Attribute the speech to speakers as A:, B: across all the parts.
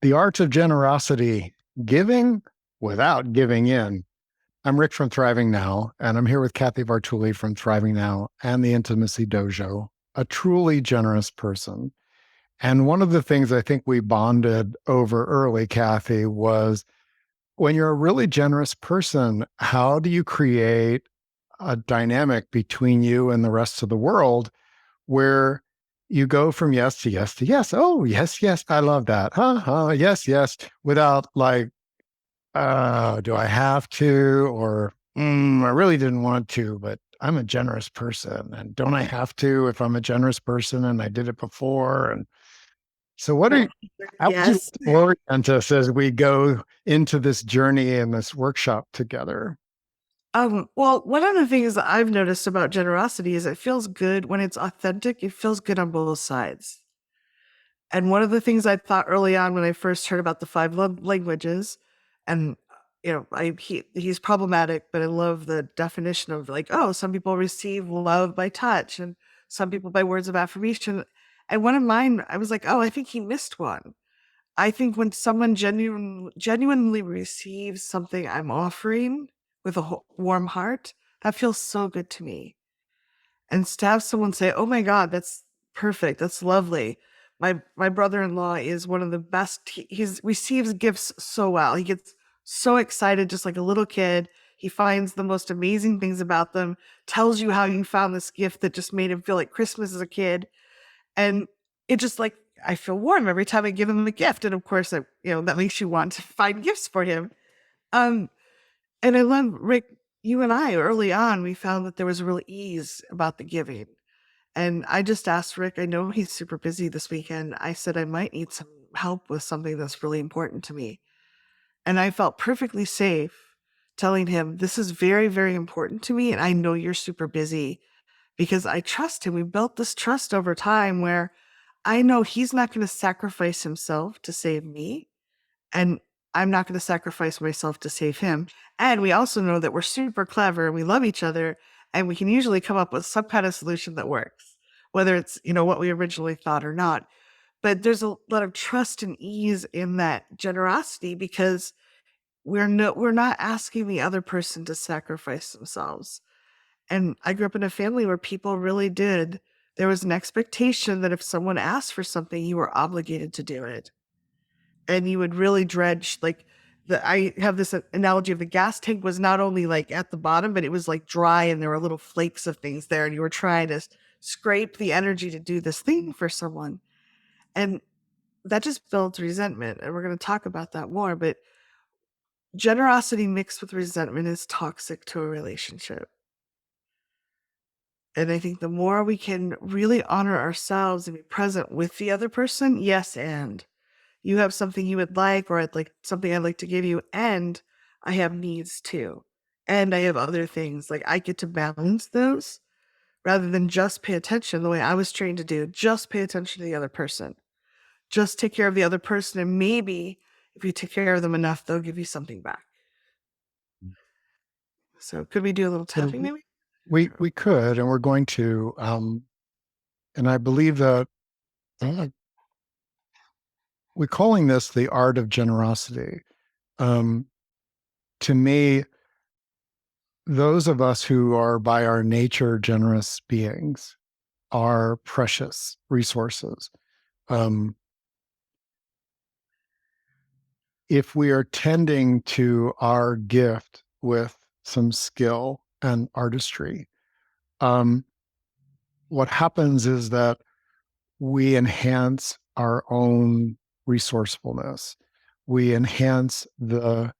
A: The Art of Generosity, Giving Without Giving In. I'm Rick from Thriving Now, and I'm here with Kathy Vartuli from Thriving Now and the Intimacy Dojo, a truly generous person. And one of the things I think we bonded over early, Kathy, was when you're a really generous person, how do you create a dynamic between you and the rest of the world where you go from yes to yes to yes? Oh, yes, yes, I love that. Yes, yes, without like, do I have to? Or I really didn't want to, but I'm a generous person. And don't I have to if I'm a generous person and I did it before? And so, how would you
B: Yes.
A: orient us as we go into this journey and this workshop together?
B: Well, one of the things that I've noticed about generosity is it feels good when it's authentic. It feels good on both sides. And one of the things I thought early on when I first heard about the five love languages, and he's problematic, but I love the definition of like, oh, some people receive love by touch, and some people by words of affirmation. And one of mine, I was like, oh, I think he missed one. I think when someone genuinely receives something I'm offering with a warm heart, that feels so good to me. And to have someone say, "Oh my God, that's perfect. That's lovely." My brother-in-law is one of the best. He's receives gifts so well. He gets so excited, just like a little kid. He finds the most amazing things about them. Tells you how you found this gift that just made him feel like Christmas as a kid, and it just like I feel warm every time I give him a gift. And of course, that makes you want to find gifts for him. Um, and I love Rick. You and I early on, we found that there was real ease about the giving. And I just asked Rick, I know he's super busy this weekend. I said I might need some help with something that's really important to me. And I felt perfectly safe telling him, this is very, very important to me. And I know you're super busy because I trust him. We built this trust over time where I know he's not going to sacrifice himself to save me. And I'm not going to sacrifice myself to save him. And we also know that we're super clever and we love each other and we can usually come up with some kind of solution that works, whether it's, what we originally thought or not. But there's a lot of trust and ease in that generosity because we're not asking the other person to sacrifice themselves. And I grew up in a family where people really did. There was an expectation that if someone asked for something, you were obligated to do it. And you would really dredge like I have this analogy of the gas tank was not only like at the bottom, but it was like dry and there were little flakes of things there, and you were trying to scrape the energy to do this thing for someone. And that just builds resentment. And we're going to talk about that more. But generosity mixed with resentment is toxic to a relationship. And I think the more we can really honor ourselves and be present with the other person, yes, and you have something you would like, or I'd like something I'd like to give you, and I have needs too. And I have other things. Like I get to balance those rather than just pay attention the way I was trained to do. Just pay attention to the other person. Just take care of the other person. And maybe if you take care of them enough, they'll give you something back. So could we do a little tapping
A: So
B: maybe?
A: we could, and we're going to, and I believe that uh, we're calling this the art of generosity. Um, to me, those of us who are by our nature generous beings are precious resources. Um, if we are tending to our gift with some skill and artistry, um, what happens is that we enhance our own resourcefulness. We enhance the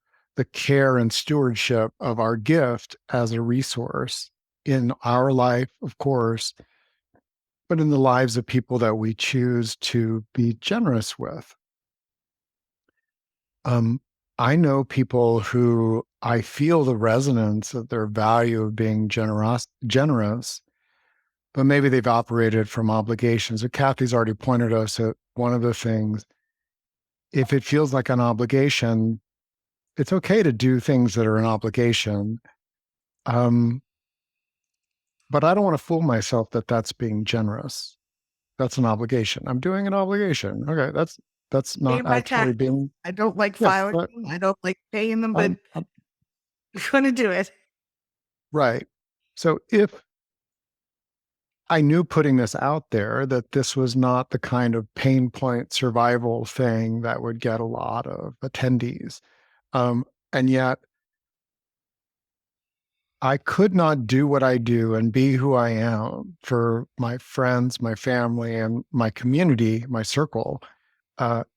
A: care and stewardship of our gift as a resource in our life, of course, but in the lives of people that we choose to be generous with. Um, I know people who I feel the resonance of their value of being generous, but maybe they've operated from obligations. So Kathy's already pointed us at one of the things. If it feels like an obligation, it's okay to do things that are an obligation. Um, but I don't want to fool myself that that's being generous. That's an obligation. I'm doing an obligation. Okay, That's
B: Pay
A: not
B: my
A: actually
B: taxes.
A: being,
B: I don't like
A: yeah,
B: filing them. I don't like paying them, but
A: I'm, I'm
B: I'm going to do it.
A: right. So if I knew putting this out there that this was not the kind of pain point survival thing that would get a lot of attendees. And yet I could not do what I do and be who I am for my friends, my family, and my community, my circle,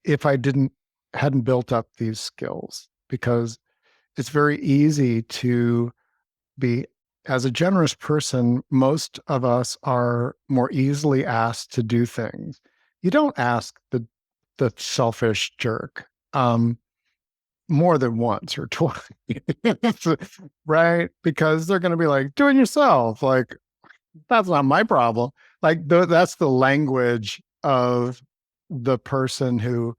A: if I didn't hadn't built up these skills. Because it's very easy to be, as a generous person, most of us are more easily asked to do things. You don't ask the selfish jerk more than once or twice, right? Because they're going to be like, do it yourself. Like, that's not my problem. Like, that's the language of the person who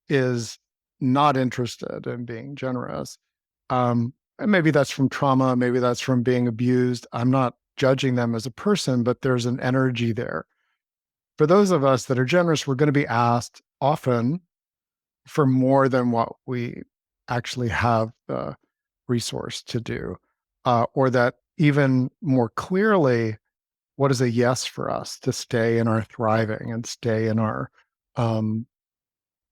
A: is not interested in being generous. And maybe that's from trauma, maybe that's from being abused. I'm not judging them as a person, but there's an energy there. For those of us that are generous, we're going to be asked often for more than what we actually have the resource to do, or that even more clearly, what is a yes for us to stay in our thriving and stay in um,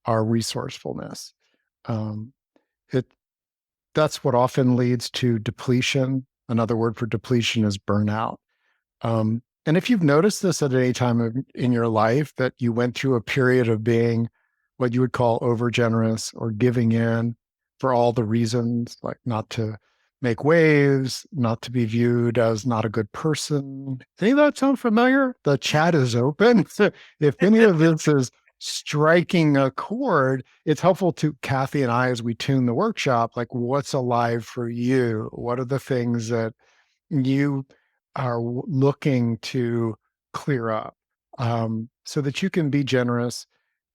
A: our resourcefulness. Um, it That's what often leads to depletion. Another word for depletion is burnout. And if you've noticed this at any time in your life, that you went through a period of being what you would call overgenerous or giving in for all the reasons, like not to make waves, not to be viewed as not a good person. Any of that sound familiar? The chat is open. So if any of this is striking a chord, it's helpful to Kathy and I as we tune the workshop, like what's alive for you? What are the things that you are looking to clear up, so that you can be generous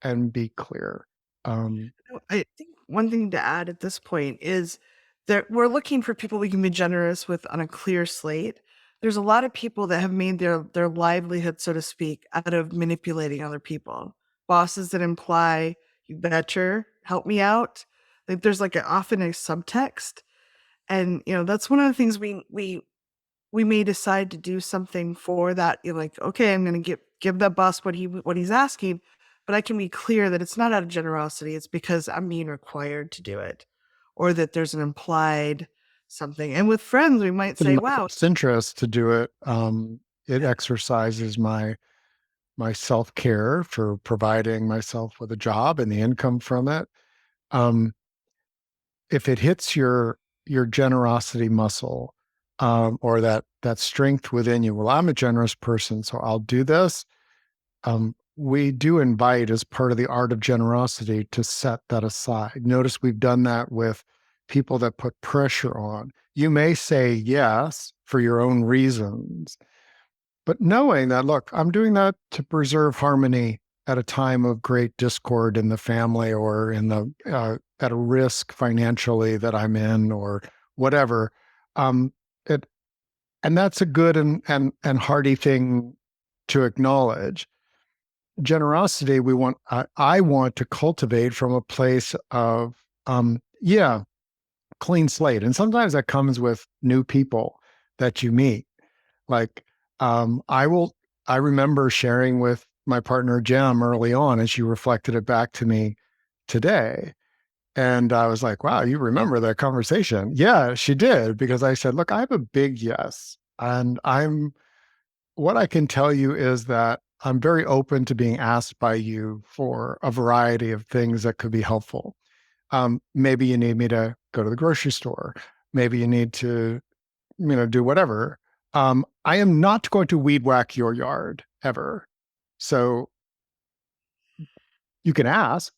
A: and be clear. Um,
B: I think one thing to add at this point is that we're looking for people we can be generous with on a clear slate. There's a lot of people that have made their livelihood, so to speak, out of manipulating other people. Bosses that imply, "You better help me out." Like there's like often a subtext, and that's one of the things we may decide to do something for that. You're like, okay, I'm going to give that boss what he's asking, but I can be clear that it's not out of generosity. It's because I'm being required to do it, or that there's an implied something. And with friends, we might
A: in
B: say,
A: my
B: wow,
A: best interest to do it. It exercises my self care for providing myself with a job and the income from it. Um, if it hits your generosity muscle, or that strength within you, well, I'm a generous person, so I'll do this. We do invite, as part of the art of generosity, to set that aside. Notice we've done that with people that put pressure on. You may say yes for your own reasons, but knowing that, look, I'm doing that to preserve harmony at a time of great discord in the family, or in the at a risk financially that I'm in, or whatever. Um, it and that's a good and hearty thing to acknowledge. Generosity, I want to cultivate from a place of, yeah, clean slate. And sometimes that comes with new people that you meet. Like, I will, I remember sharing with my partner Jem early on, and she reflected it back to me today. And I was like, wow, you remember that conversation? Yeah, she did. Because I said, look, I have a big yes. And what I can tell you is that I'm very open to being asked by you for a variety of things that could be helpful. Maybe you need me to go to the grocery store. Maybe you need to, do whatever. I am not going to weed whack your yard ever. So you can ask,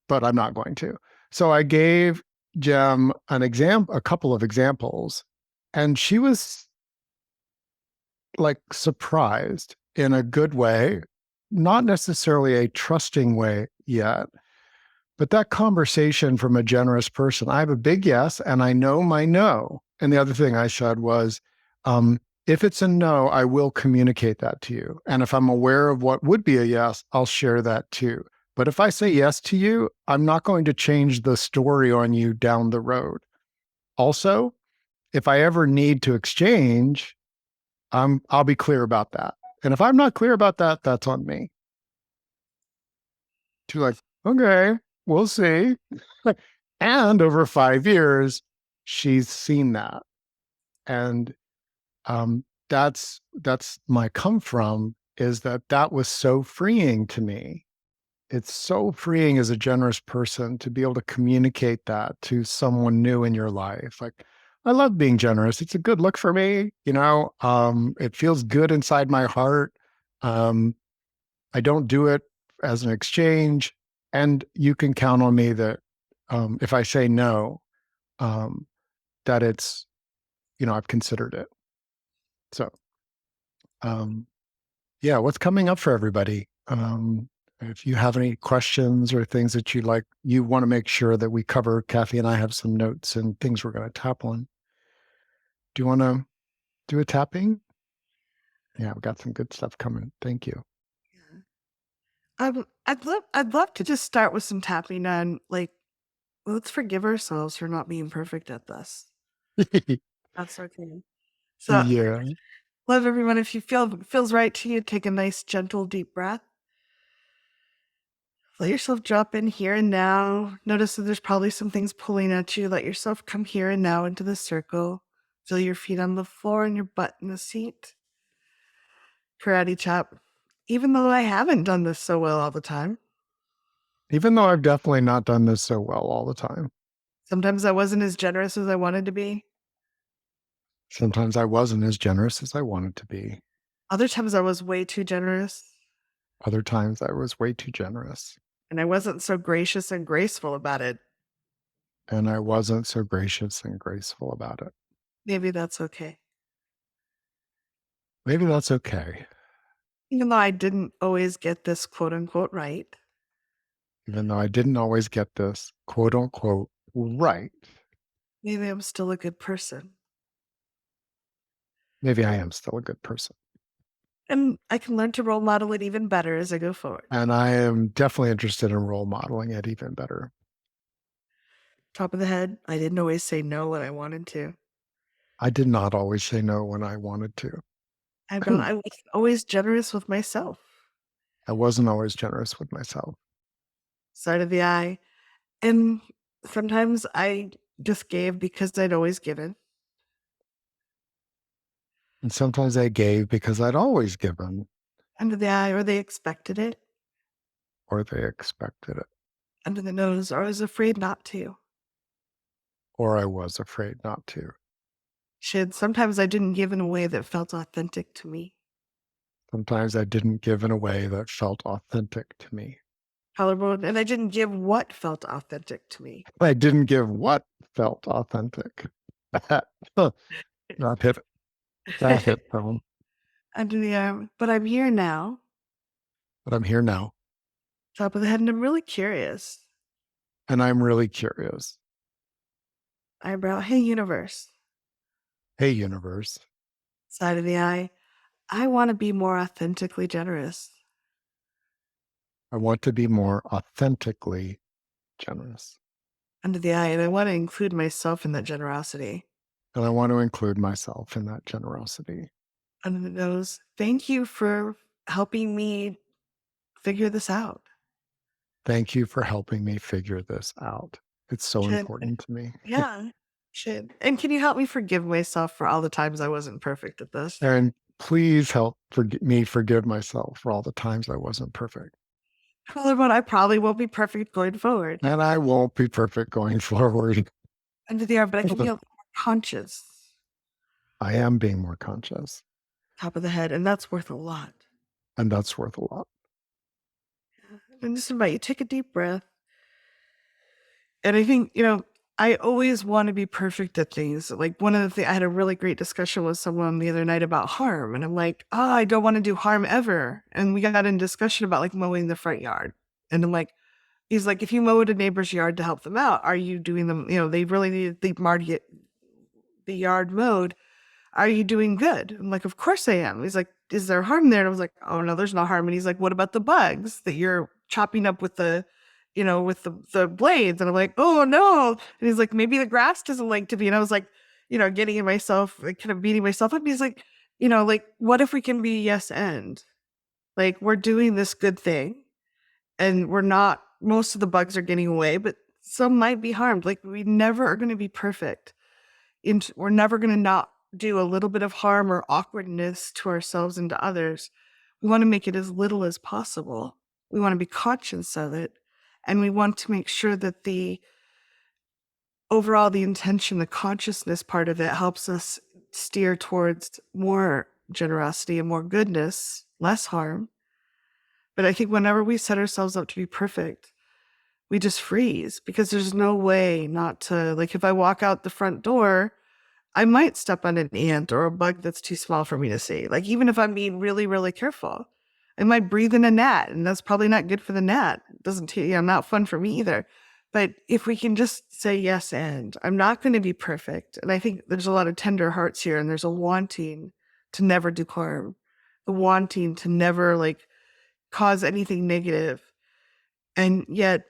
A: but I'm not going to. So I gave Jem a couple of examples, and she was like surprised in a good way, not necessarily a trusting way yet. But that conversation from a generous person, I have a big yes, and I know my no. And the other thing I said was, if it's a no, I will communicate that to you. And if I'm aware of what would be a yes, I'll share that too. But if I say yes to you, I'm not going to change the story on you down the road. Also, if I ever need to exchange, I'll be clear about that. And if I'm not clear about that, that's on me. To like, okay, we'll see. And over 5 years, she's seen that. And that's my come from, is that was so freeing to me. It's so freeing as a generous person to be able to communicate that to someone new in your life. Like, I love being generous. It's a good look for me, it feels good inside my heart. um I don't do it as an exchange, and you can count on me that if I say no, um that it's, I've considered it. So um yeah, what's coming up for everybody? If you have any questions or things that you want to make sure that we cover, Kathy and I have some notes and things we're going to tap on. Do you want to do a tapping? Yeah, we've got some good stuff coming. Thank you.
B: I'd love to just start with some tapping on, like, let's forgive ourselves for not being perfect at this. That's okay. So,
A: Yeah.
B: love everyone. If you feels right to you, take a nice, gentle, deep breath. Let yourself drop in here and now. Notice that there's probably some things pulling at you. Let yourself come here and now into the circle. Feel your feet on the floor and your butt in the seat. Karate chop. Even though I haven't done this so well all the time,
A: Even though I've definitely not done this so well all the time.
B: sometimes I wasn't as generous as I wanted to be.
A: Sometimes I wasn't as generous as I wanted to be.
B: Other times I was way too generous,
A: Other times I was way too generous.
B: and I wasn't so gracious and graceful about it.
A: And I wasn't so gracious and graceful about it.
B: Maybe that's okay.
A: Maybe that's okay.
B: Even though I didn't always get this quote unquote right,
A: Even though I didn't always get this quote unquote right.
B: maybe I'm still a good person.
A: Maybe I am still a good person.
B: And I can learn to role model it even better as I go forward.
A: And I am definitely interested in role modeling it even better.
B: Top of the head, I didn't always say no when I wanted to.
A: I did not always say no when I wanted to.
B: I was always generous with myself.
A: I wasn't always generous with myself.
B: Side of the eye. And sometimes I just gave because I'd always given.
A: And sometimes I gave because I'd always given,
B: Under the eye, or they expected it.
A: or they expected it,
B: Under the nose, or I was afraid not to.
A: or I was afraid not to.
B: Sometimes I didn't give in a way that felt authentic to me.
A: Sometimes I didn't give in a way that felt authentic to me.
B: Collarbone, and I didn't give what felt authentic to me.
A: I didn't give what felt authentic. That hit. That hit home.
B: Under the arm. But I'm here now.
A: But I'm here now,
B: Top of the head, and I'm really curious.
A: and I'm really curious.
B: Eyebrow, hey universe.
A: Hey, universe.
B: Side of the eye, I want to be more authentically generous.
A: I want to be more authentically generous.
B: Under the eye, and I want to include myself in that generosity.
A: And I want to include myself in that generosity.
B: Under the nose, thank you for helping me figure this out.
A: Thank you for helping me figure this out. It's so important to me.
B: Yeah. Shit. And can you help me forgive myself for all the times I wasn't perfect at this?
A: And please help me forgive myself for all the times I wasn't perfect.
B: Collarbone, I probably won't be perfect going forward.
A: And I won't be perfect going forward.
B: Under the arm, but I can be more conscious.
A: I am being more conscious.
B: Top of the head, and that's worth a lot.
A: And that's worth a lot.
B: And just invite you, take a deep breath. And I think, I always want to be perfect at things. Like one of the things, I had a really great discussion with someone the other night about harm. And I'm like, oh, I don't want to do harm ever. And we got in discussion about like mowing the front yard. And I'm like, he's like, if you mowed a neighbor's yard to help them out, are you doing them, they really need the yard mowed. Are you doing good? I'm like, of course I am. He's like, is there harm there? And I was like, oh no, there's no harm. And he's like, what about the bugs that you're chopping up with the, with the blades. And I'm like, oh no. And he's like, maybe the grass doesn't like to be. And I was like, getting in myself, like kind of beating myself up. He's like, like, what if we can be yes and? Like, we're doing this good thing and we're not, most of the bugs are getting away, but some might be harmed. Like, we never are going to be perfect. We're never going to not do a little bit of harm or awkwardness to ourselves and to others. We want to make it as little as possible. We want to be conscious of it. And we want to make sure that the intention, the consciousness part of it helps us steer towards more generosity and more goodness, less harm. But I think whenever we set ourselves up to be perfect, we just freeze because there's no way not to, like, if I walk out the front door, I might step on an ant or a bug that's too small for me to see. Like, even if I'm being really, really careful, I might breathe in a gnat, and that's probably not good for the gnat. It doesn't, not fun for me either. But if we can just say yes, and I'm not going to be perfect. And I think there's a lot of tender hearts here, and there's a wanting to never do harm, the wanting to never like cause anything negative. And yet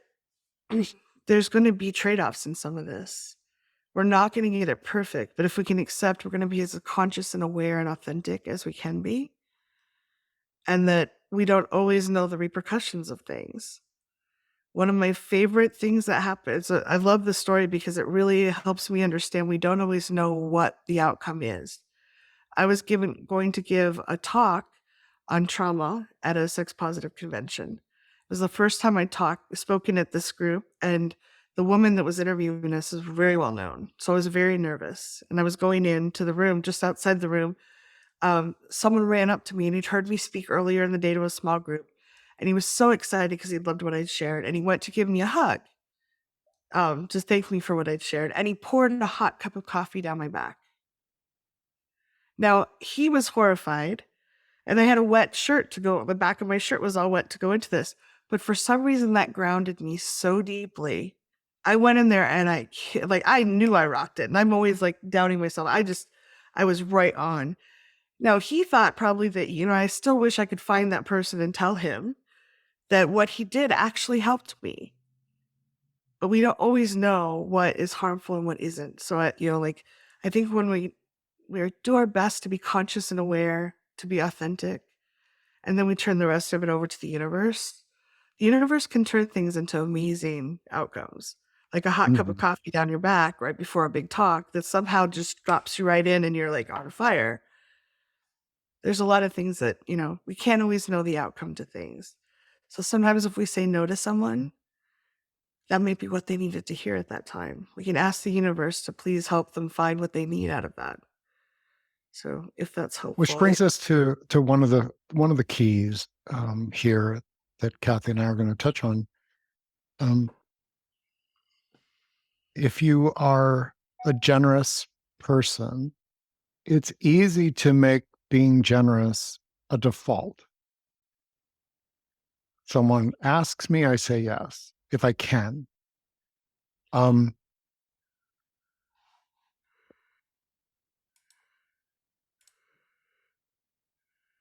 B: there's going to be trade-offs in some of this. We're not going to get it perfect, but if we can accept, we're going to be as conscious and aware and authentic as we can be. And that we don't always know the repercussions of things. One of my favorite things that happens, I love this story because it really helps me understand we don't always know what the outcome is. I was going to give a talk on trauma at a sex positive convention. It was the first time I spoken at this group, and the woman that was interviewing us is very well known. So I was very nervous, and I was going into the room. Just outside the room, someone ran up to me, and he'd heard me speak earlier in the day to a small group, and he was so excited because he loved what I'd shared, and he went to give me a hug, just thank me for what I'd shared, and he poured a hot cup of coffee down my back. Now, he was horrified, and I had a wet shirt to go, the back of my shirt was all wet to go into this. But for some reason, that grounded me so deeply. I went in there and I knew I rocked it. And I'm always like doubting myself. I was right on. Now, he thought probably that, I still wish I could find that person and tell him that what he did actually helped me. But we don't always know what is harmful and what isn't. So, I think when we do our best to be conscious and aware, to be authentic, and then we turn the rest of it over to the universe can turn things into amazing outcomes. Like a hot cup of coffee down your back right before a big talk that somehow just drops you right in and you're like on fire. There's a lot of things that, we can't always know the outcome to things. So sometimes if we say no to someone, that may be what they needed to hear at that time. We can ask the universe to please help them find what they need out of that. So if that's helpful.
A: Which brings us to one of the keys here that Kathy and I are going to touch on. If you are a generous person, it's easy to make being generous a default. Someone asks me, I say yes, if I can.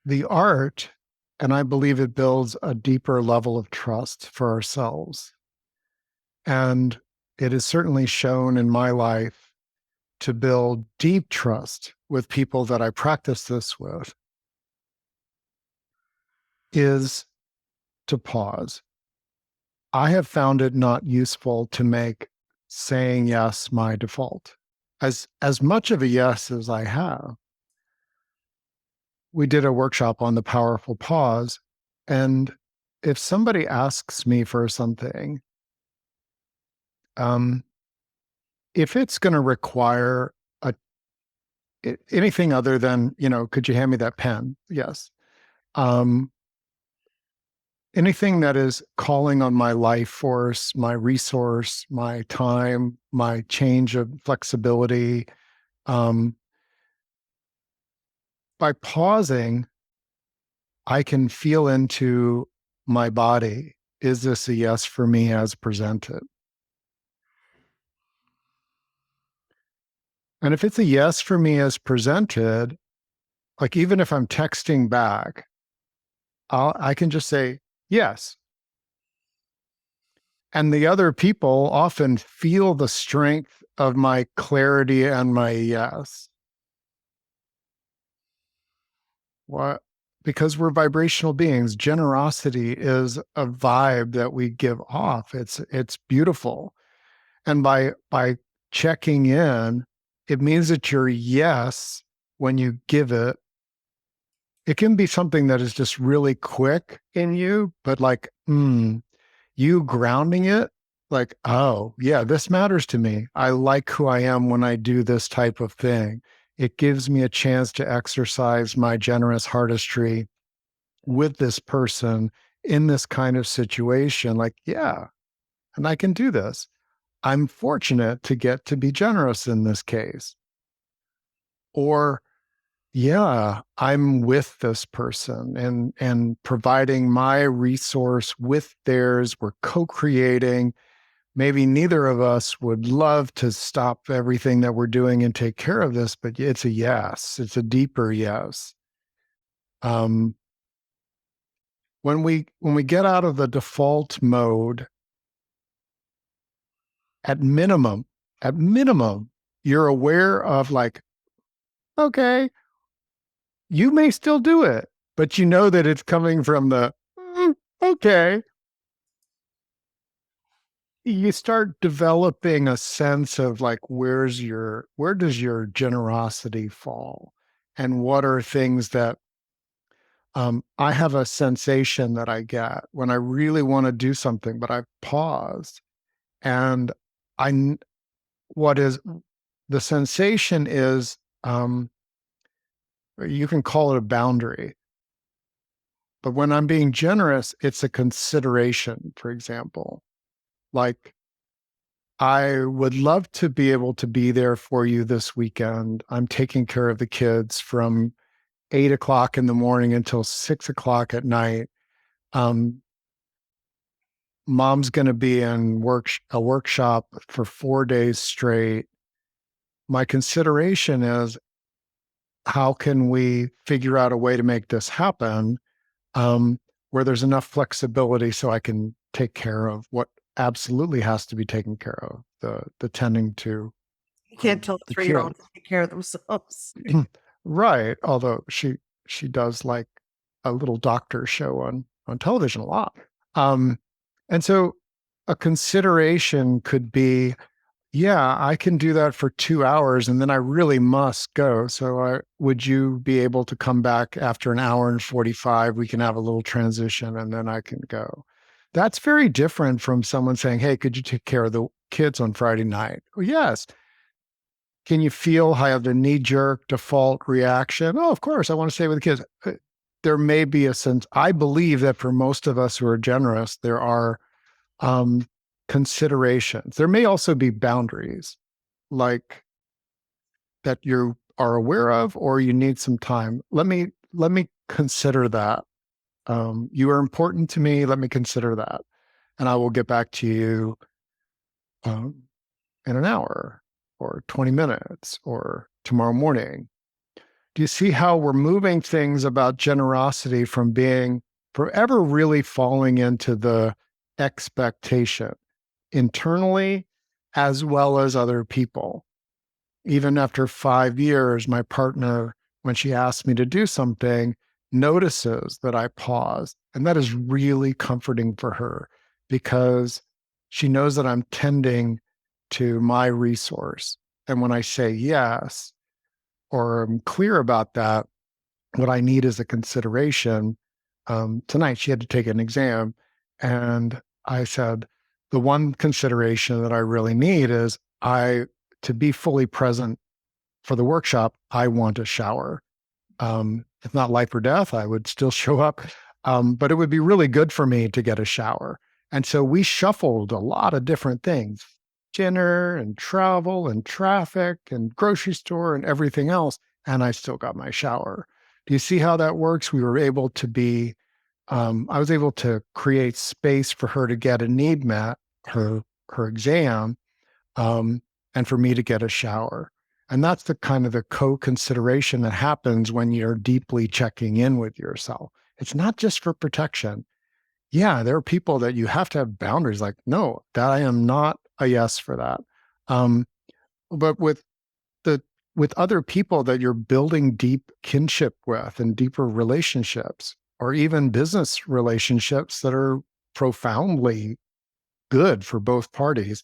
A: The art, and I believe it builds a deeper level of trust for ourselves. And it is certainly shown in my life to build deep trust with people that I practice this with, is to pause. I have found it not useful to make saying yes my default. As much of a yes as I have, we did a workshop on the powerful pause. And if somebody asks me for something, if it's going to require anything other than, could you hand me that pen? Yes. Anything that is calling on my life force, my resource, my time, my change of flexibility, by pausing, I can feel into my body. Is this a yes for me as presented? And if it's a yes for me as presented, like even if I'm texting back, I can just say yes. And the other people often feel the strength of my clarity and my yes. What? Because we're vibrational beings, generosity is a vibe that we give off. It's beautiful. And by checking in, it means that your yes, when you give it, it can be something that is just really quick in you, but like, you grounding it, like, oh, yeah, this matters to me. I like who I am when I do this type of thing. It gives me a chance to exercise my generous artistry with this person in this kind of situation. Like, yeah, and I can do this. I'm fortunate to get to be generous in this case. Or, yeah, I'm with this person and providing my resource with theirs. We're co-creating. Maybe neither of us would love to stop everything that we're doing and take care of this, but it's a yes. It's a deeper yes. Um, when we get out of the default mode, at minimum, at minimum, you're aware of like, okay, you may still do it, but you know that it's coming from the okay. You start developing a sense of like where does your generosity fall? And what are things that I have a sensation that I get when I really want to do something, but I've paused and I what is the sensation is you can call it a boundary, but when I'm being generous, it's a consideration, for example. Like, I would love to be able to be there for you this weekend. I'm taking care of the kids from 8 o'clock in the morning until 6 o'clock at night. Um, Mom's going to be in a workshop for 4 days straight. My consideration is how can we figure out a way to make this happen where there's enough flexibility so I can take care of what absolutely has to be taken care of the tending to
B: You can't tell a
A: the
B: 3-year-old
A: kids.
B: to take care of themselves.
A: Right. Although she does like a little doctor show on television a lot. Um, and so a consideration could be, yeah, I can do that for 2 hours and then I really must go. So would you be able to come back after an hour and 45? We can have a little transition and then I can go. That's very different from someone saying, hey, could you take care of the kids on Friday night? Oh, yes. Can you feel how the knee jerk default reaction? Oh, of course, I want to stay with the kids. There may be a sense, I believe that for most of us who are generous, there are um, considerations. There may also be boundaries like that you are aware of or you need some time. Let me consider that. You are important to me. Let me consider that. And I will get back to you um, in an hour or 20 minutes or tomorrow morning. Do you see how we're moving things about generosity from being forever really falling into the expectation internally as well as other people? Even after 5 years, my partner, when she asks me to do something, notices that I pause. And that is really comforting for her because she knows that I'm tending to my resource. And when I say yes, or I'm clear about that, what I need is a consideration. Tonight, she had to take an exam. And I said, the one consideration that I really need is to be fully present for the workshop, I want a shower. If not life or death, I would still show up. But it would be really good for me to get a shower. And so we shuffled a lot of different things, dinner and travel and traffic and grocery store and everything else. And I still got my shower. Do you see how that works? We were able to I was able to create space for her to get a need met, her exam, um, and for me to get a shower. And that's the kind of the co-consideration that happens when you're deeply checking in with yourself. It's not just for protection. yeah, there are people that you have to have boundaries. Like, no, that I am not a yes for that. Um, but the with other people that you're building deep kinship with and deeper relationships, or even business relationships that are profoundly good for both parties,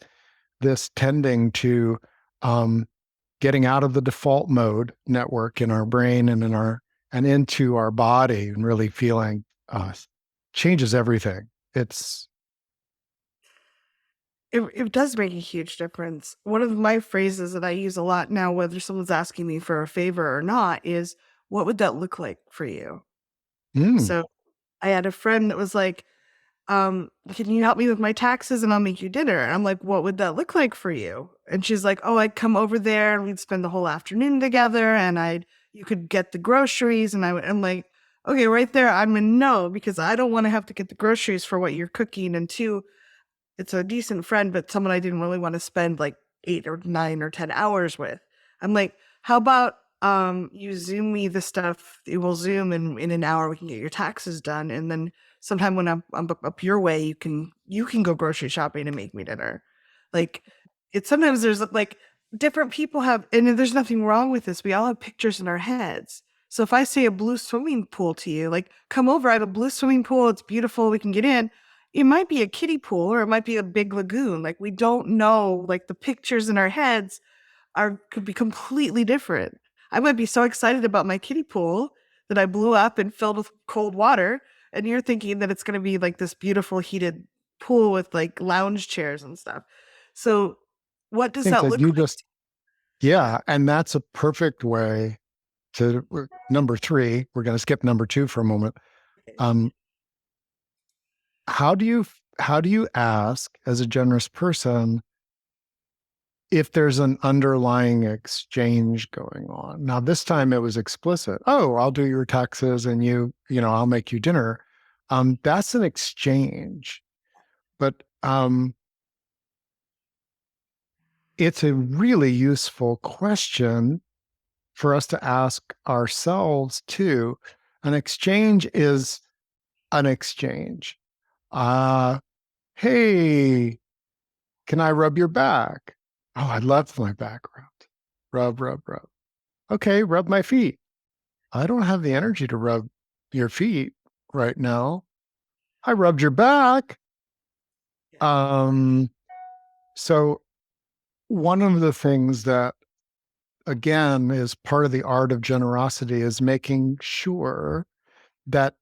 A: this tending to um, getting out of the default mode network in our brain and in our and into our body and really feeling changes everything. It's
B: It does make a huge difference. One of my phrases that I use a lot now, whether someone's asking me for a favor or not, is, "What would that look like for you?"
A: mm,
B: So I had a friend that was like, "Can you help me with my taxes and I'll make you dinner?" And I'm like, "What would that look like for you?" And she's like, "Oh, I'd come over there and we'd spend the whole afternoon together and you could get the groceries." And I'm like, "Okay, right there, I'm a no because I don't want to have to get the groceries for what you're cooking. And two, it's a decent friend, but someone I didn't really want to spend like 8 or 9 or 10 hours with." I'm like, "How about you Zoom me the stuff? It will Zoom and in an hour we can get your taxes done. And then sometime when I'm up your way, you can go grocery shopping and make me dinner." Like it's sometimes there's like different people have, and there's nothing wrong with this. We all have pictures in our heads. So if I say a blue swimming pool to you, like, "Come over, I have a blue swimming pool, it's beautiful, we can get in." It might be a kiddie pool or it might be a big lagoon. Like we don't know, like the pictures in our heads are could be completely different. I might be so excited about my kiddie pool that I blew up and filled with cold water, and you're thinking that it's going to be like this beautiful heated pool with like lounge chairs and stuff. So, what
A: I
B: does
A: think
B: that
A: that
B: look
A: you
B: like?
A: just, yeah, and that's a perfect way to number three. We're going to skip number two for a moment. Um, how do you ask as a generous person if there's an underlying exchange going on? Now, this time it was explicit. Oh, I'll do your taxes and I'll make you dinner. That's an exchange, but it's a really useful question for us to ask ourselves too. An exchange is an exchange. Uh, hey, can I rub your back? Oh, I love my back rubbed. Rub, rub, rub. Okay, rub my feet. I don't have the energy to rub your feet right now. I rubbed your back.
B: Yeah.
A: Um, so one of the things that again is part of the art of generosity is making sure that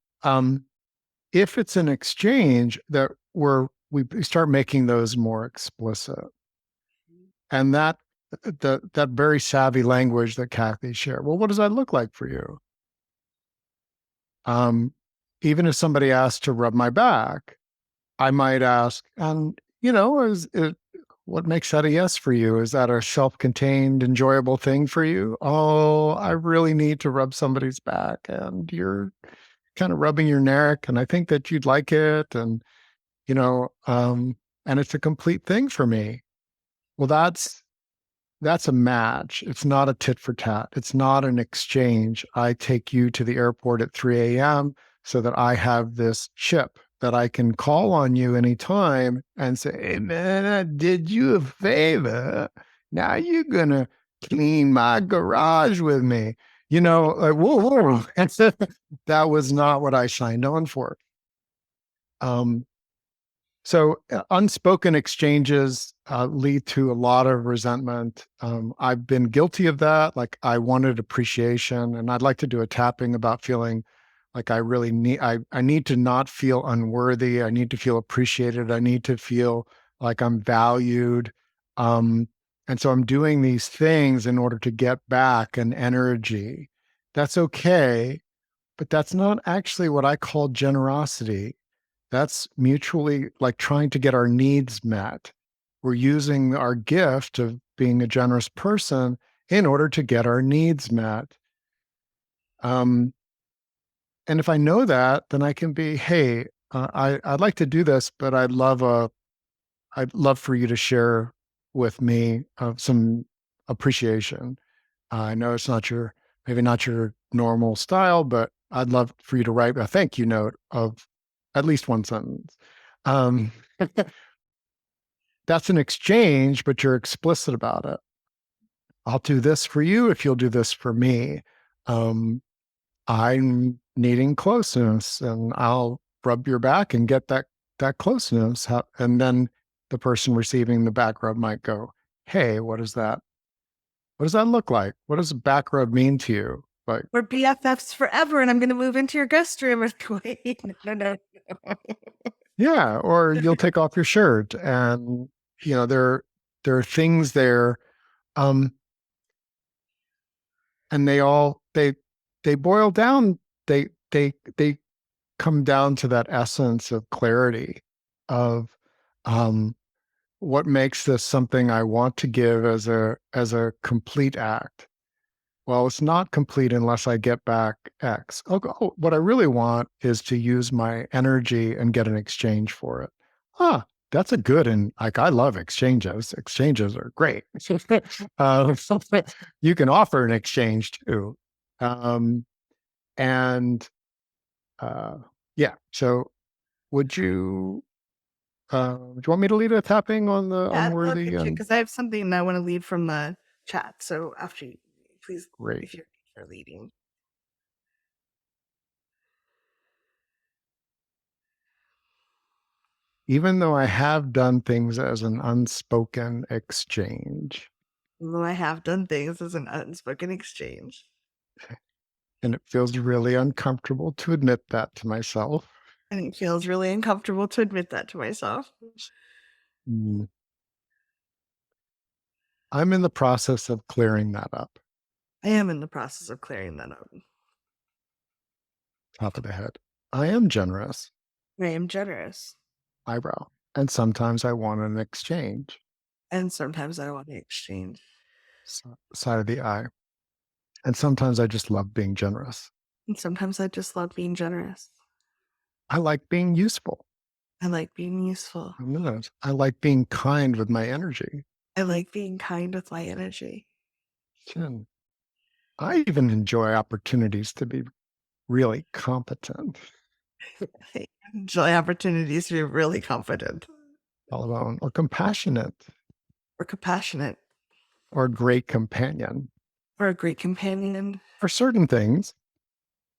A: if it's an exchange that we start making those more explicit. And that very savvy language that Kathy shared. Well, what does that look like for you? Um, Even if somebody asks to rub my back, I might ask, and what makes that a yes for you? Is that a self-contained, enjoyable thing for you? Oh, I really need to rub somebody's back, and you're kind of rubbing your neck, and I think that you'd like it, and you know, um, and it's a complete thing for me. Well, that's a match. It's not a tit for tat. It's not an exchange. I take you to the airport at 3 a.m. so that I have this chip that I can call on you anytime and say, "Hey, man, I did you a favor. Now you're going to clean my garage with me." Like, whoa, whoa. That was not what I signed on for. Um, unspoken exchanges lead to a lot of resentment. I've been guilty of that. Like I wanted appreciation, and I'd like to do a tapping about feeling like I really need. I need to not feel unworthy. I need to feel appreciated. I need to feel like I'm valued. Um, and so I'm doing these things in order to get back an energy. That's okay, but that's not actually what I call generosity. That's mutually like trying to get our needs met. We're using our gift of being a generous person in order to get our needs met. Um, and if I know that, then I can be, hey, I'd like to do this, but I'd love for you to share with me some appreciation. I know it's not maybe not your normal style, but I'd love for you to write a thank you note of at least one sentence. Um, that's an exchange, but you're explicit about it. I'll do this for you if you'll do this for me. Um, I'm needing closeness, and I'll rub your back and get that closeness. And then the person receiving the back rub might go, "Hey, what is that? What does that look like? What does a back rub mean to you?" Like,
B: We're BFFs forever, and I'm going to move into your guest room. Wait, no.
A: yeah, or you'll take off your shirt, and there are things there, um, and they boil down. They come down to that essence of clarity of um, what makes this something I want to give as a complete act. Well, it's not complete unless I get back X. Oh, what I really want is to use my energy and get an exchange for it. Ah, that's a good, and like I love exchanges. Exchanges are great. uh, you can offer an exchange too. Um, and yeah, so would do you want me to lead a tapping on the
B: Yeah, I'd love you
A: unworthy?
B: to,
A: And
B: because I have something I want to lead from the chat. So after you, please,
A: great.
B: if you're leading.
A: Even though I have done things as an unspoken exchange,
B: Although I have done things as an unspoken exchange.
A: and it feels really uncomfortable to admit that to myself.
B: And it feels really uncomfortable to admit that to myself.
A: Mm. I'm in the process of clearing that up.
B: I am in the process of clearing that up.
A: Top of the head. I am generous.
B: I am generous.
A: Eyebrow. And sometimes I want an exchange.
B: And sometimes I want to exchange.
A: Side of the eye. And sometimes I just love being generous.
B: And sometimes I just love being generous.
A: I like being useful.
B: I like being useful.
A: I like being kind with my energy.
B: I like being kind with my energy.
A: Chin. I even enjoy opportunities to be really competent.
B: I enjoy opportunities to be really confident
A: Alone, or compassionate,
B: or compassionate
A: or a great companion.
B: or a great companion.
A: For certain things,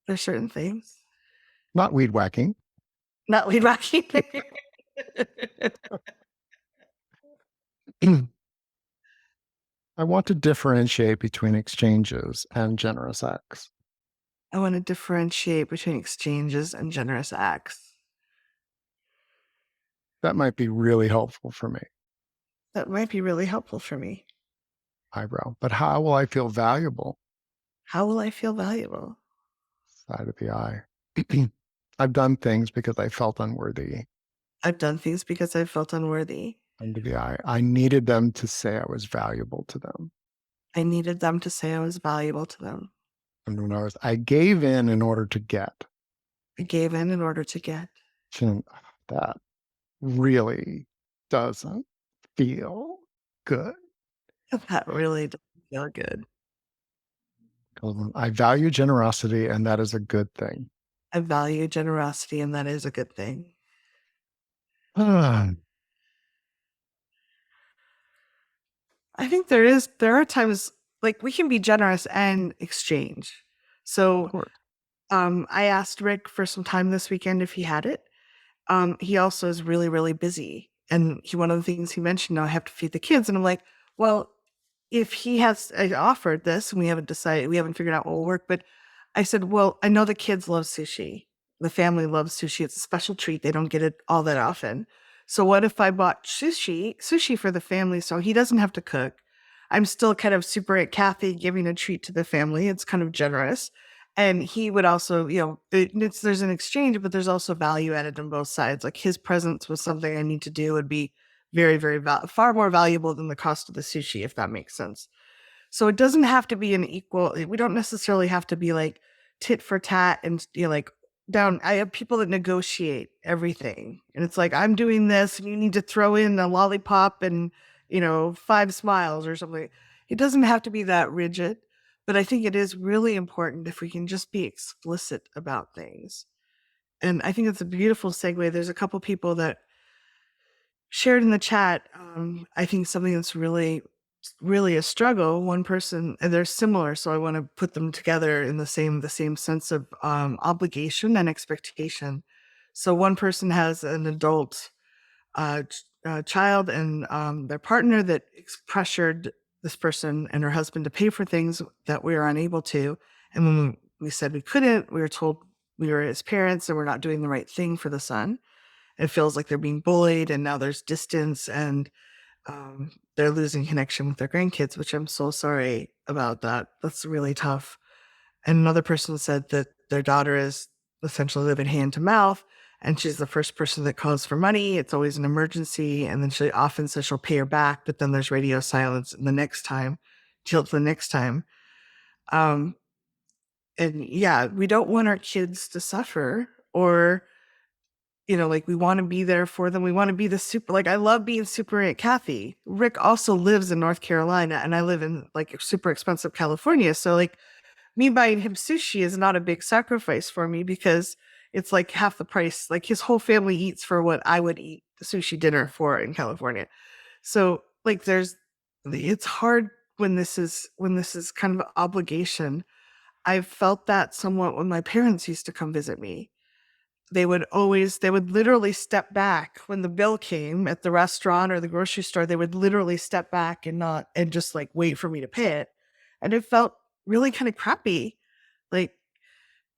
B: There's certain things.
A: not weed whacking.
B: Not lead whacking.
A: I want to differentiate between exchanges and generous acts.
B: I want to differentiate between exchanges and generous acts.
A: That might be really helpful for me.
B: That might be really helpful for me.
A: Eyebrow. But how will I feel valuable?
B: How will I feel valuable?
A: Side of the eye. I've done things because I felt unworthy.
B: I've done things because I felt unworthy.
A: Under the eye. I needed them to say I was valuable to them.
B: I needed them to say I was valuable to them.
A: And I gave in order to get.
B: I gave in order to get.
A: That really doesn't feel good.
B: That really doesn't feel good.
A: I value generosity, and that is a good thing.
B: I value generosity, and that is a good thing.
A: Ah,
B: I think there are times like we can be generous and exchange.
A: of
B: So
A: course.
B: I asked Rick for some time this weekend if he had it. He also is really, really busy. And one of the things he mentioned, now I have to feed the kids. And I'm like, well, if he has offered this and we haven't decided, we haven't figured out what will work, but I said, well, I know the kids love sushi. The family loves sushi. It's a special treat. They don't get it all that often. So what if I bought sushi for the family so he doesn't have to cook? I'm still kind of super at Kathy giving a treat to the family. It's kind of generous. And he would also, there's an exchange, but there's also value added on both sides. Like his presence was something I need to do would be very, very far more valuable than the cost of the sushi, if that makes sense. So it doesn't have to be an equal. We don't necessarily have to be like tit for tat and like down. I have people that negotiate everything, and it's like I'm doing this, and you need to throw in a lollipop and 5 smiles or something. It doesn't have to be that rigid, but I think it is really important if we can just be explicit about things. And I think it's a beautiful segue. There's a couple people that shared in the chat, I think something that's really, really a struggle. One person, and they're similar, so I want to put them together in the same sense of obligation and expectation. So one person has an adult child and their partner that pressured this person and her husband to pay for things that we were unable to. And when we said we couldn't, we were told we were his parents and we're not doing the right thing for the son. It feels like they're being bullied, and now there's distance, and they're losing connection with their grandkids, which I'm so sorry about that. That's really tough. And another person said that their daughter is essentially living hand to mouth, and she's the first person that calls for money. It's always an emergency. And then she often says she'll pay her back, but then there's radio silence and the next time, till the next time. Um, and yeah, we don't want our kids to suffer, or like we want to be there for them. We want to be the super, like I love being Super Aunt Kathy. Rick also lives in North Carolina and I live in like super expensive California. So like me buying him sushi is not a big sacrifice for me because it's like half the price. Like his whole family eats for what I would eat the sushi dinner for in California. So like it's hard when this is kind of an obligation. I've felt that somewhat when my parents used to come visit me. They would literally step back when the bill came at the restaurant or the grocery store. They would literally step back and just like wait for me to pay it. And it felt really kind of crappy. Like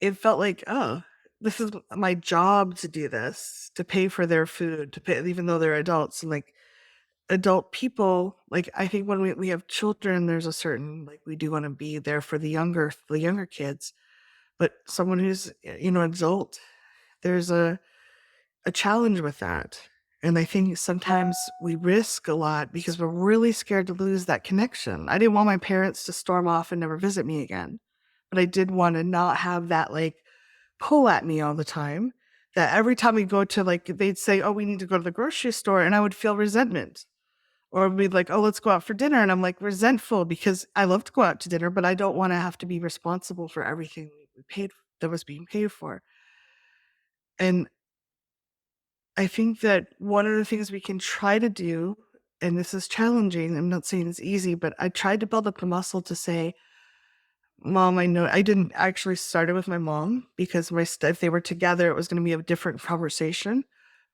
B: it felt like, oh, this is my job to do this, to pay for their food, to pay, even though they're adults. And like adult people, like I think when we have children, there's a certain, like we do want to be there for the younger kids. But someone who's, adult, there's a challenge with that. And I think sometimes we risk a lot because we're really scared to lose that connection. I didn't want my parents to storm off and never visit me again, but I did want to not have that like pull at me all the time. That every time we go to like, they'd say, oh, we need to go to the grocery store. And I would feel resentment. Or we'd like, oh, let's go out for dinner. And I'm like resentful because I love to go out to dinner, but I don't want to have to be responsible for everything we paid that was being paid for. And I think that one of the things we can try to do, and this is challenging, I'm not saying it's easy, but I tried to build up the muscle to say, Mom, I know I didn't actually start it with my mom because if they were together, it was going to be a different conversation.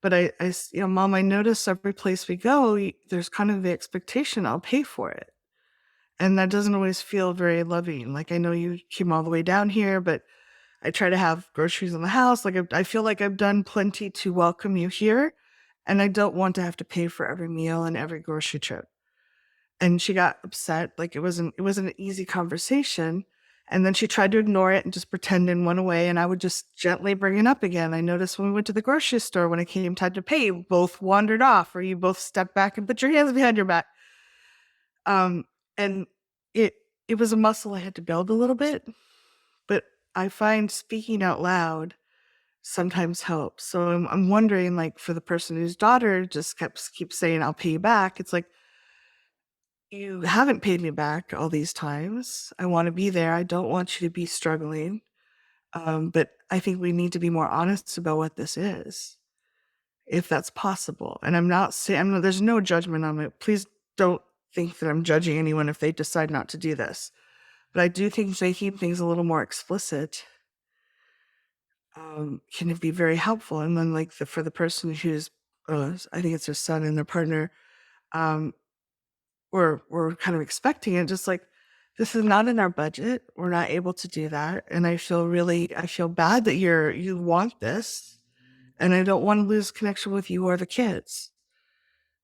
B: But Mom, I notice every place we go, there's kind of the expectation I'll pay for it. And that doesn't always feel very loving. Like, I know you came all the way down here, but I try to have groceries in the house. Like I feel like I've done plenty to welcome you here, and I don't want to have to pay for every meal and every grocery trip. And she got upset. Like it wasn't an easy conversation. And then she tried to ignore it and just pretend and went away. And I would just gently bring it up again. I noticed when we went to the grocery store, when it came time to pay, you both wandered off, or you both stepped back and put your hands behind your back. And it it was a muscle I had to build a little bit, but I find speaking out loud sometimes helps. So I'm wondering, like, for the person whose daughter just keeps saying, "I'll pay you back." It's like, you haven't paid me back all these times. I want to be there. I don't want you to be struggling. But I think we need to be more honest about what this is, if that's possible. And I'm not saying there's no judgment on it. Please don't think that I'm judging anyone if they decide not to do this. But I do think making things a little more explicit can be very helpful. And then, like for the person who's, I think it's their son and their partner, um, we're kind of expecting it. Just like, this is not in our budget. We're not able to do that, and I feel bad that you want this, and I don't want to lose connection with you or the kids.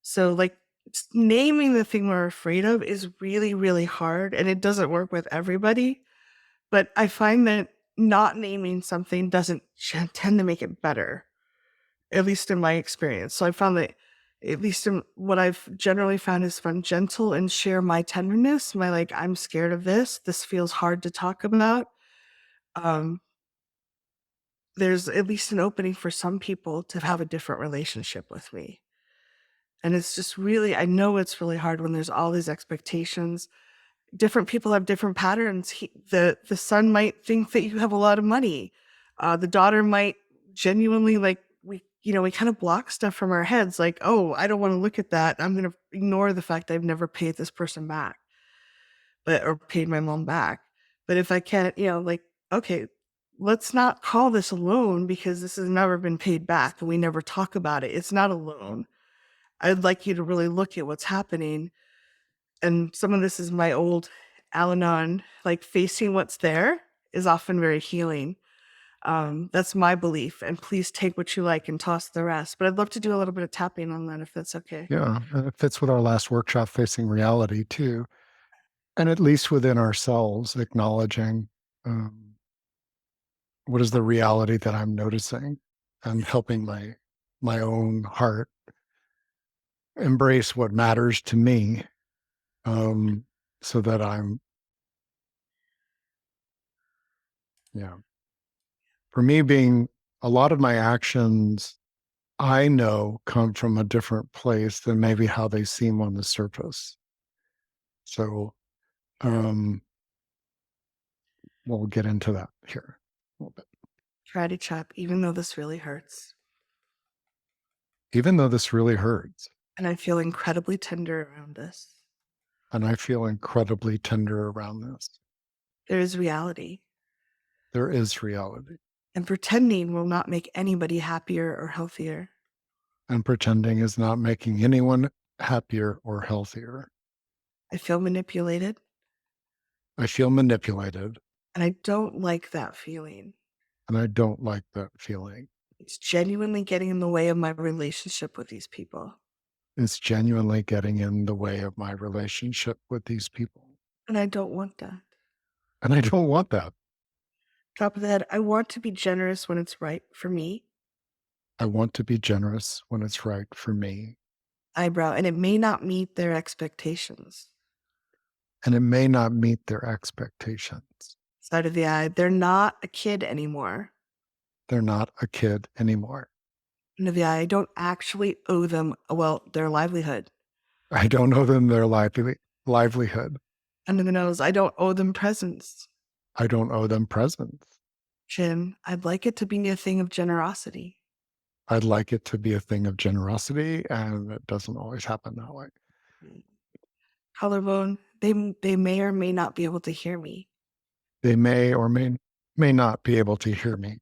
B: So like naming the thing we're afraid of is really, really hard, and it doesn't work with everybody. But I find that not naming something doesn't tend to make it better, at least in my experience. So I found that, at least in what I've generally found, is fun, gentle, and share my tenderness, my like, I'm scared of this. This feels hard to talk about. Um, there's at least an opening for some people to have a different relationship with me. And it's just really, I know it's really hard when there's all these expectations. Different people have different patterns. The son might think that you have a lot of money. The daughter might genuinely like we kind of block stuff from our heads like, oh, I don't want to look at that. I'm going to ignore the fact I've never paid this person back, but or paid my mom back. But if I can't, like, okay, let's not call this a loan because this has never been paid back and we never talk about it. It's not a loan. I'd like you to really look at what's happening. And some of this is my old Al Anon, like facing what's there is often very healing. That's my belief. And please take what you like and toss the rest. But I'd love to do a little bit of tapping on that if that's okay.
A: Yeah, and it fits with our last workshop, facing reality, too. And at least within ourselves, acknowledging what is the reality that I'm noticing, and helping my own heart embrace what matters to me, um, so that I'm, yeah. For me, being a lot of my actions, I know come from a different place than maybe how they seem on the surface. So, um, we'll get into that here a little bit.
B: Try to chop, even though this really hurts.
A: Even though this really hurts,
B: And I feel incredibly tender around this.
A: and I feel incredibly tender around this,
B: There is reality.
A: there is reality,
B: And pretending will not make anybody happier or healthier.
A: and pretending is not making anyone happier or healthier.
B: I feel manipulated,
A: I feel manipulated,
B: and I don't like that feeling.
A: and I don't like that feeling.
B: It's genuinely getting in the way of my relationship with these people.
A: It's genuinely getting in the way of my relationship with these people.
B: And I don't want that.
A: And I don't want that.
B: Top of the head, I want to be generous when it's right for me.
A: I want to be generous when it's right for me.
B: Eyebrow, and it may not meet their expectations.
A: And it may not meet their expectations.
B: Side of the eye, they're not a kid anymore.
A: They're not a kid anymore.
B: End of the eye, I don't actually owe them, well, their livelihood.
A: I don't owe them their livelihood.
B: Under the nose, I don't owe them presents.
A: I don't owe them presents.
B: Chin, I'd like it to be a thing of generosity.
A: I'd like it to be a thing of generosity, and it doesn't always happen that way.
B: Collarbone, they may or may not be able to hear me.
A: They may or may not be able to hear me.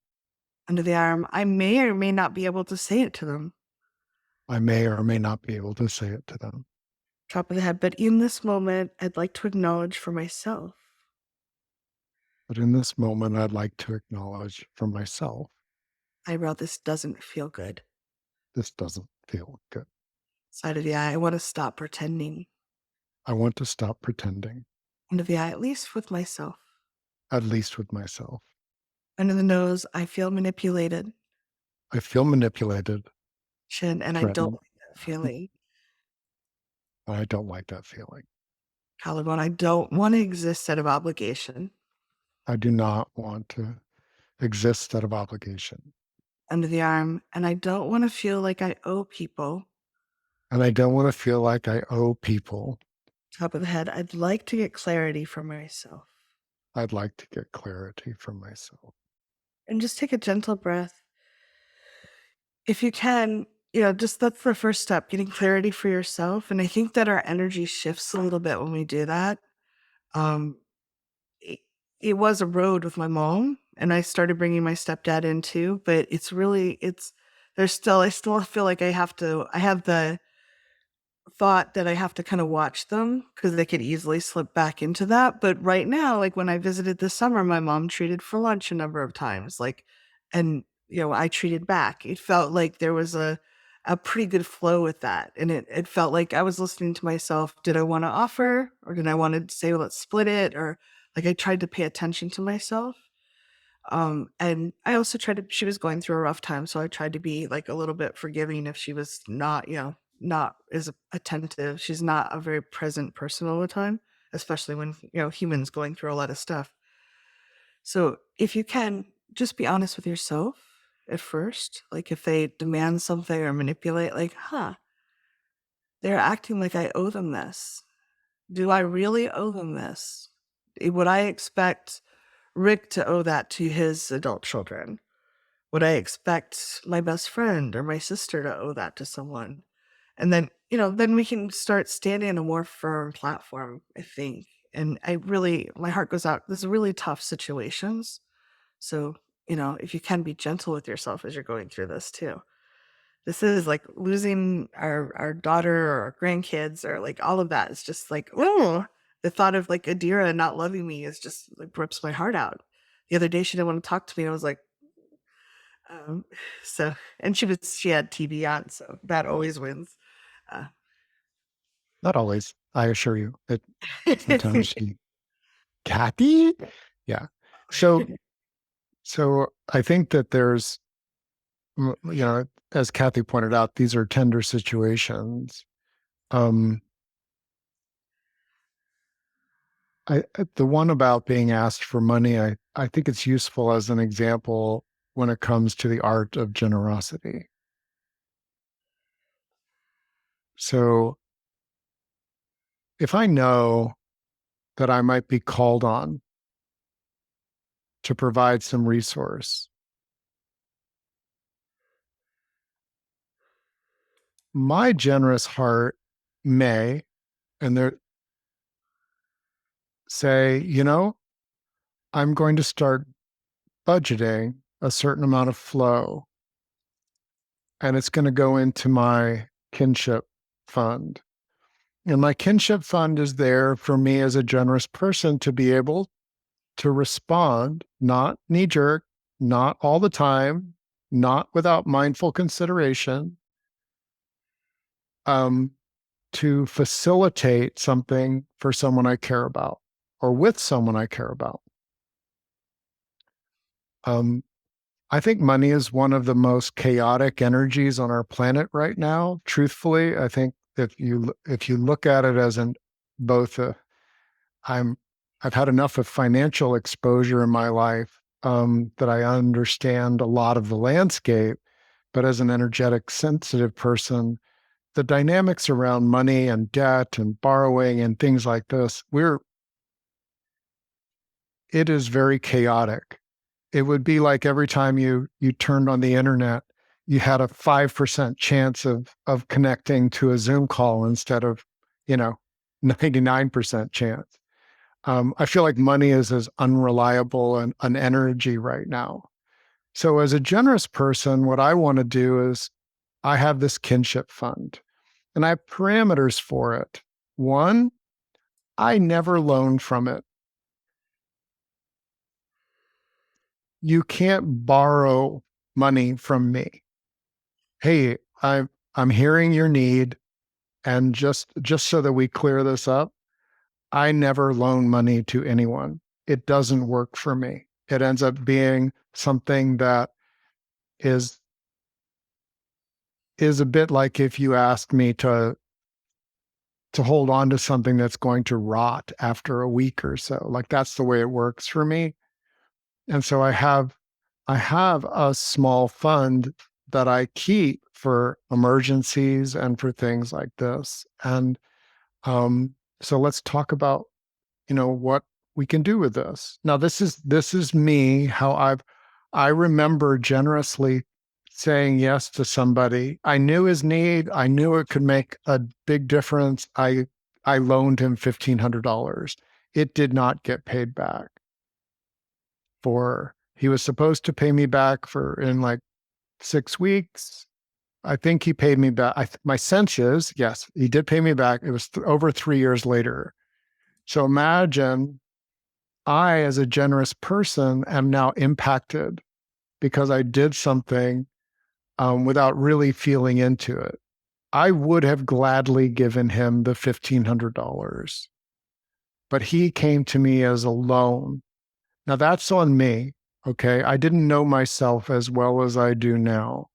B: Under the arm, I may or may not be able to say it to them.
A: I may or may not be able to say it to them.
B: Top of the head, but in this moment, I'd like to acknowledge for myself.
A: But in this moment, I'd like to acknowledge for myself,
B: Eyebrow, this doesn't feel good.
A: this doesn't feel good.
B: Side of the eye, I want to stop pretending.
A: I want to stop pretending,
B: Under the eye, at least with myself.
A: at least with myself.
B: Under the nose, I feel manipulated.
A: I feel manipulated,
B: Chin, and I don't
A: threatened,
B: like that feeling.
A: and I don't like that feeling.
B: Collarbone, I don't want to exist out of obligation.
A: I do not want to exist out of obligation.
B: Under the arm, and I don't want to feel like I owe people.
A: And I don't want to feel like I owe people.
B: Top of the head, I'd like to get clarity from myself.
A: I'd like to get clarity from myself.
B: And just take a gentle breath. If you can, just that's the first step, getting clarity for yourself. And I think that our energy shifts a little bit when we do that. Um, it, it was a road with my mom, and I started bringing my stepdad in too, but I still feel like I have the thought that I have to kind of watch them because they could easily slip back into that. But right now, like when I visited this summer, my mom treated for lunch a number of times, and I treated back. It felt like there was a pretty good flow with that. And it felt like I was listening to myself. Did I want to offer, or did I want to say, well, let's split it? Or like I tried to pay attention to myself. And I also she was going through a rough time. So I tried to be like a little bit forgiving if she was not as attentive. She's not a very present person all the time, especially when, humans going through a lot of stuff. So if you can, just be honest with yourself at first. Like if they demand something or manipulate, like, they're acting like I owe them this. Do I really owe them this? Would I expect Rick to owe that to his adult children? would I expect my best friend or my sister to owe that to someone? And then, then we can start standing on a more firm platform, I think. And my heart goes out. This is really tough situations. So, if you can be gentle with yourself as you're going through this too. This is like losing our daughter or our grandkids or like all of that. It's just like, oh, the thought of like Adira not loving me is just like rips my heart out. The other day she didn't want to talk to me. And I was like, um, so, and she had TV on, so that always wins. Uh,
A: Not always, I assure you. It sometimes she Kathy? Yeah. So I think that there's as Kathy pointed out, these are tender situations. Um the one about being asked for money, I think it's useful as an example when it comes to the art of generosity. So if I know that I might be called on to provide some resource, my generous heart may, and there say, I'm going to start budgeting a certain amount of flow, and it's going to go into my kinship fund. And my kinship fund is there for me as a generous person to be able to respond, not knee jerk, not all the time, not without mindful consideration, um, to facilitate something for someone I care about or with someone I care about. Um, I think money is one of the most chaotic energies on our planet right now. Truthfully, I think if you look at it as an both a, I'm I've had enough of financial exposure in my life that I understand a lot of the landscape. But as an energetic, sensitive person, the dynamics around money and debt and borrowing and things like this, it is very chaotic. It would be like every time you turned on the internet, you had a 5% chance of connecting to a Zoom call instead of, you know, 99% chance. I feel like money is as unreliable an energy right now. So as a generous person, what I want to do is I have this kinship fund and I have parameters for it. One, I never loan from it. You can't borrow money from me. Hey, I'm hearing your need, and just so that we clear this up, I never loan money to anyone. It doesn't work for me. It ends up being something that is a bit like if you ask me to hold on to something that's going to rot after a week or so. Like that's the way it works for me. And so I have a small fund that I keep for emergencies and for things like this. And so let's talk about, what we can do with this. Now, this is me, how I remember generously saying yes to somebody. I knew his need. I knew it could make a big difference. I loaned him $1,500. It did not get paid back. He was supposed to pay me back for in like 6 weeks. I think he paid me back. My sense is, yes, he did pay me back. It was over 3 years later. So imagine I, as a generous person, am now impacted because I did something without really feeling into it. I would have gladly given him the $1,500, but he came to me as a loan. Now that's on me. Okay. I didn't know myself as well as I do now.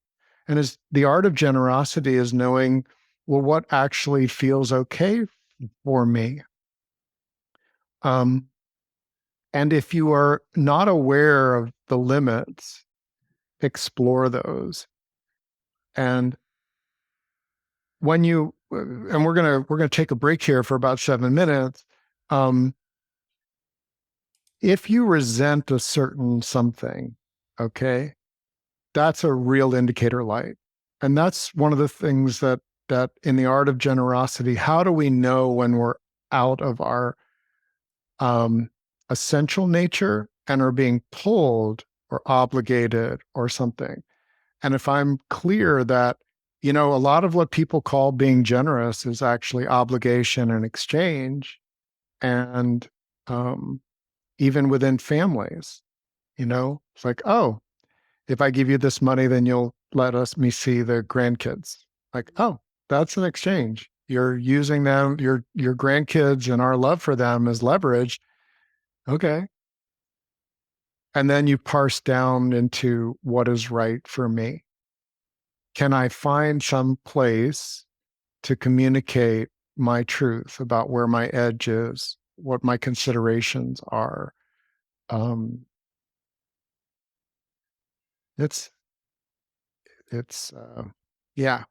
A: And as the art of generosity is knowing, well, what actually feels okay for me. Um, and if you are not aware of the limits, explore those. And when you and we're gonna take a break here for about 7 minutes. Um, if you resent a certain something, okay, that's a real indicator light. And that's one of the things that in the art of generosity, how do we know when we're out of our um, essential nature and are being pulled or obligated or something? And if I'm clear that, a lot of what people call being generous is actually obligation and exchange, and um, even within families, it's like, oh, if I give you this money, then you'll let me see the grandkids. Like, oh, that's an exchange. You're using them, your grandkids and our love for them as leverage. Okay. And then you parse down into what is right for me. Can I find some place to communicate my truth about where my edge is, what my considerations are? Um, it's it's yeah.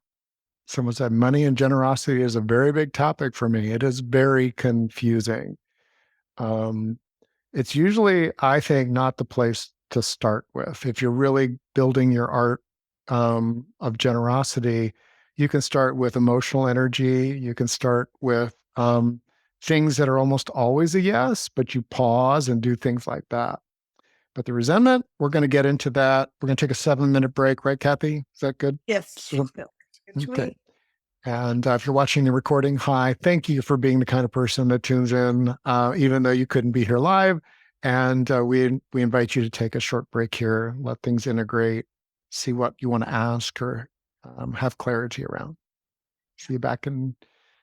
A: Someone said money and generosity is a very big topic for me. It is very confusing. Um, it's usually, I think, not the place to start with. If you're really building your art of generosity, you can start with emotional energy. You can start with things that are almost always a yes, but you pause and do things like that. But the resentment, we're going to get into that. We're going to take a 7-minute break, right, Kathy? Is that good?
B: Yes.
A: So,
B: Feels good to
A: okay.
B: me.
A: And if you're watching the recording, hi, thank you for being the kind of person that tunes in, even though you couldn't be here live. And we invite you to take a short break here, let things integrate, see what you want to ask or have clarity around. See you back in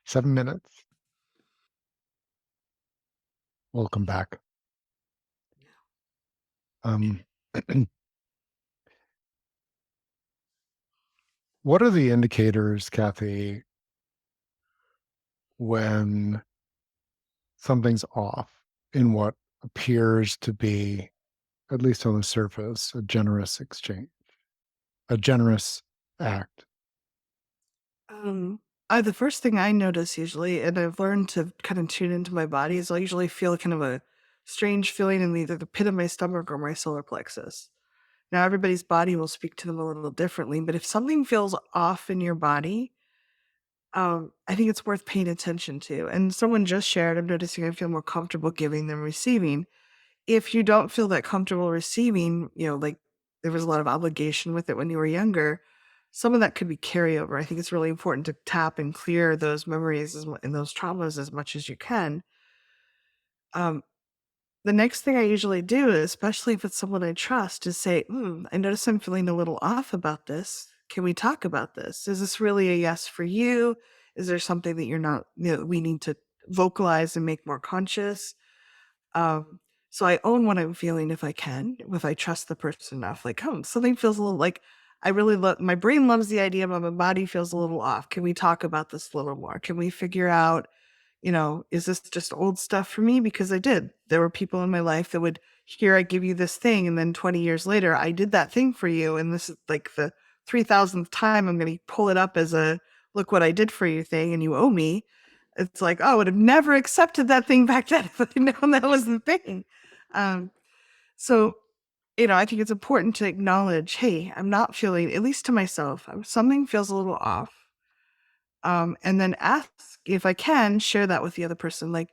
A: 7 minutes. Welcome back. Um, what are the indicators, Kathy, when something's off in what appears to be, at least on the surface, a generous exchange, a generous act?
B: Um, the first thing I notice usually, and I've learned to kind of tune into my body, is I'll usually feel kind of a strange feeling in either the pit of my stomach or my solar plexus. Now, everybody's body will speak to them a little differently, but if something feels off in your body, I think it's worth paying attention to. And someone just shared, I'm noticing I feel more comfortable giving than receiving. If you don't feel that comfortable receiving, like there was a lot of obligation with it when you were younger, some of that could be carryover. I think it's really important to tap and clear those memories and those traumas as much as you can. Um, the next thing I usually do, especially if it's someone I trust, is say, I notice I'm feeling a little off about this. Can we talk about this? Is this really a yes for you? Is there something that you're not, we need to vocalize and make more conscious? Um, so I own what I'm feeling if I can, if I trust the person enough. Like, oh, something feels a little like I really love my brain loves the idea, but my body feels a little off. Can we talk about this a little more? Can we figure out, is this just old stuff for me? Because I did. There were people in my life that would, here, I give you this thing. And then 20 years later, I did that thing for you. And this is like the 3,000th time I'm going to pull it up as a look what I did for you thing and you owe me. It's like, oh, I would have never accepted that thing back then if I'd known that was the thing. Um, so, I think it's important to acknowledge, hey, I'm not feeling, at least to myself, something feels a little off. And then ask if I can share that with the other person. Like,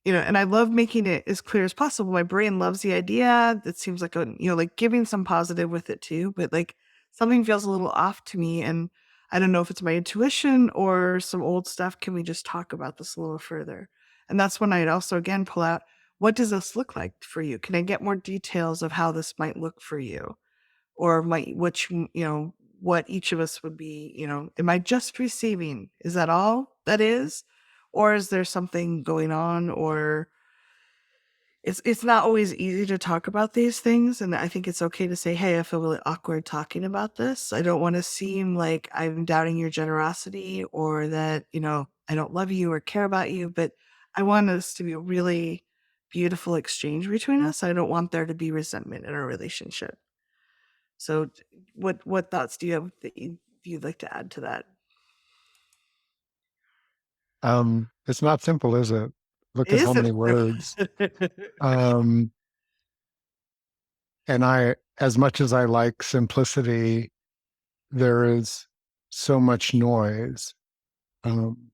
B: and I love making it as clear as possible. My brain loves the idea. That seems like like giving some positive with it too, but like something feels a little off to me. And I don't know if it's my intuition or some old stuff. Can we just talk about this a little further? And that's when I'd also again pull out, what does this look like for you? Can I get more details of how this might look for you? Or might which what each of us would be, am I just receiving? Is that all that is? Or is there something going on? Or it's not always easy to talk about these things. And I think it's okay to say, hey, I feel really awkward talking about this. I don't want to seem like I'm doubting your generosity or that, I don't love you or care about you, but I want us to be a really beautiful exchange between us. I don't want there to be resentment in our relationship. So what thoughts do you have that you'd like to add to that?
A: It's not simple, is it? Look
B: It
A: at how
B: is
A: many words.
B: a
A: Um, And as much as I like simplicity, there is so much noise. Um,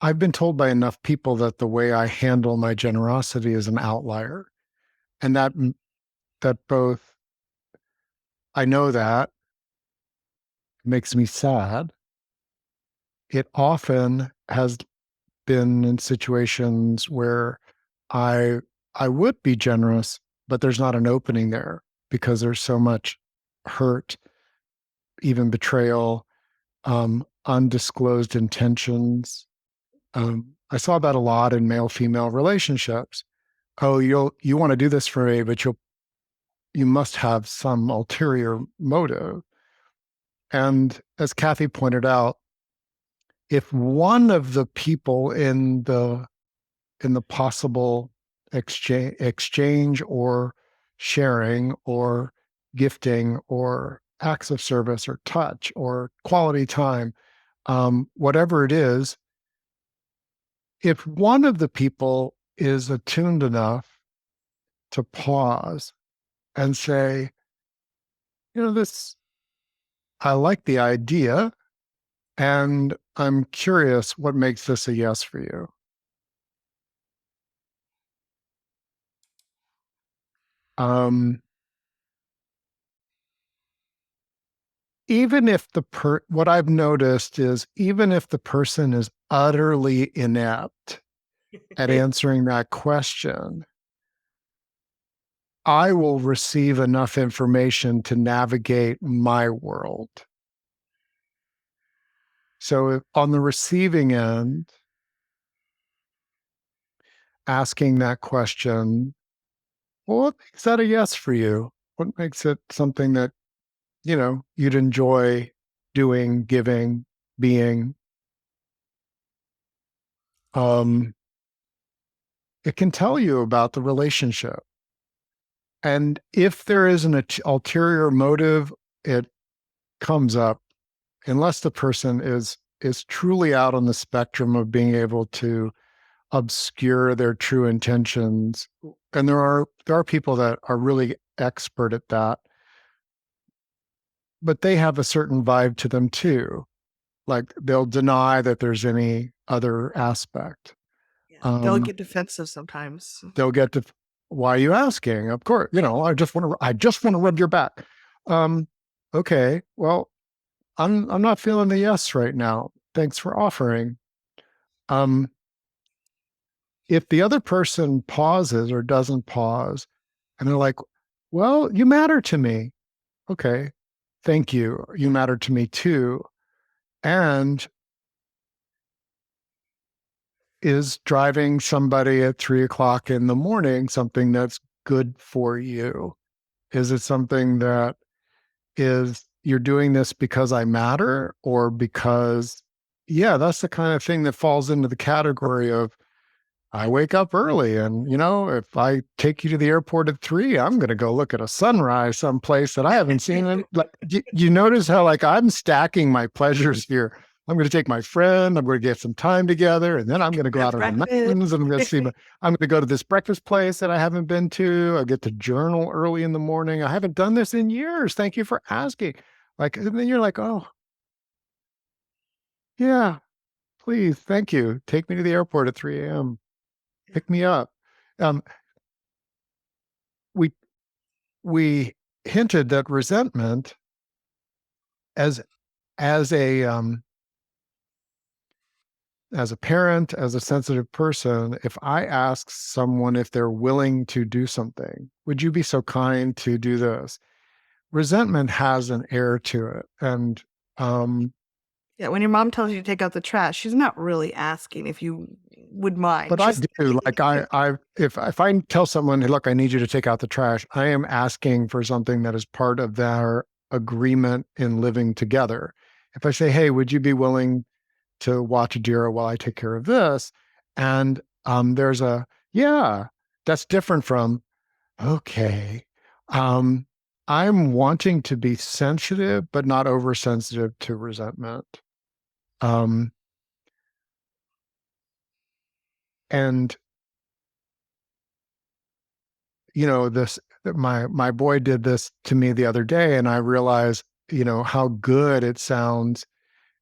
A: I've been told by enough people that the way I handle my generosity is an outlier, and that both I know that makes me sad. It often has been in situations where I I would be generous, but there's not an opening there because there's so much hurt, even betrayal, undisclosed intentions. I saw that a lot in male female relationships. Oh, you want to do this for me, but you must have some ulterior motive. And as Kathy pointed out, if one of the people in the possible exchange or sharing or gifting or acts of service or touch or quality time, whatever it is, if one of the people is attuned enough to pause and say, this, I like the idea, and I'm curious what makes this a yes for you. Um, Even if what I've noticed is even if the person is utterly inept at answering that question, I will receive enough information to navigate my world. So if, on the receiving end, asking that question, well, what makes that a yes for you? What makes it something that, you'd enjoy doing, giving, being? Um, it can tell you about the relationship. And if there is an ulterior motive, it comes up unless the person is truly out on the spectrum of being able to obscure their true intentions. And there are people that are really expert at that, but they have a certain vibe to them too. Like they'll deny that there's any other aspect.
B: Yeah, they'll
A: Um,
B: get defensive sometimes.
A: they'll get to, why are you asking? Of course, I just want to rub your back. Um, okay, well, I'm not feeling the yes right now. Thanks for offering. Um, if the other person pauses or doesn't pause, and they're like, well, you matter to me. Okay, thank you. You matter to me too. And is driving somebody at 3 o'clock in the morning something that's good for you? Is it something that is you're doing this because I matter or because, yeah, that's the kind of thing that falls into the category of I wake up early and, if I take you to the airport at 3, I'm going to go look at a sunrise someplace that I haven't seen. And like, you notice how like I'm stacking my pleasures here. I'm going to take my friend. I'm going to get some time together, and then I'm going to go
B: Grab
A: out on the
B: breakfast.
A: mountains. And I'm going to see. I'm going to go to this breakfast place that I haven't been to. I get to journal early in the morning. I haven't done this in years. Thank you for asking. Like, and then you're like, oh yeah, please, thank you. Take me to the airport at 3 a.m. Pick me up. Um, we we hinted that resentment as as a as a parent, as a sensitive person, if I ask someone if they're willing to do something, would you be so kind to do this? Resentment has an air to it. And
B: Yeah, when your mom tells you to take out the trash, she's not really asking if you would mind.
A: but I
B: She's
A: do, like if I tell someone, hey, look, I need you to take out the trash, I am asking for something that is part of their agreement in living together. If I say, hey, would you be willing to watch a deer while I take care of this? And there's yeah, that's different from, okay, um, I'm wanting to be sensitive, but not oversensitive to resentment. Um, and, this My boy did this to me the other day, and I realized, how good it sounds.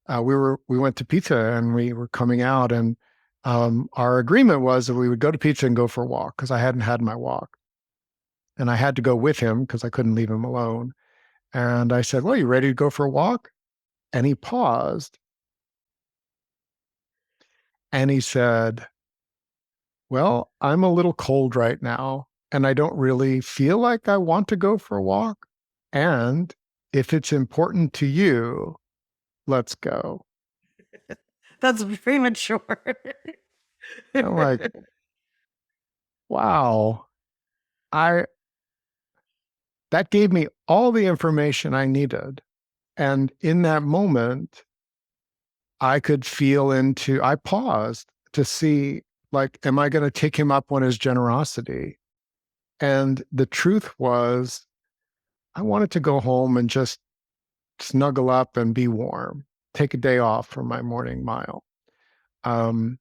A: We went to pizza and we were coming out, and our agreement was that we would go to pizza and go for a walk because I hadn't had my walk, and I had to go with him because I couldn't leave him alone. And I said, "Well, you ready to go for a walk?" And he paused and he said, "Well, I'm a little cold right now, and I don't really feel like I want to go for a walk. And if it's important to you, let's go."
B: That's very mature.
A: I'm like, wow, I that gave me all the information I needed. And in that moment, I paused to see, like, am I going to take him up on his generosity? And the truth was, I wanted to go home and just snuggle up and be warm, take a day off from my morning mile. Um,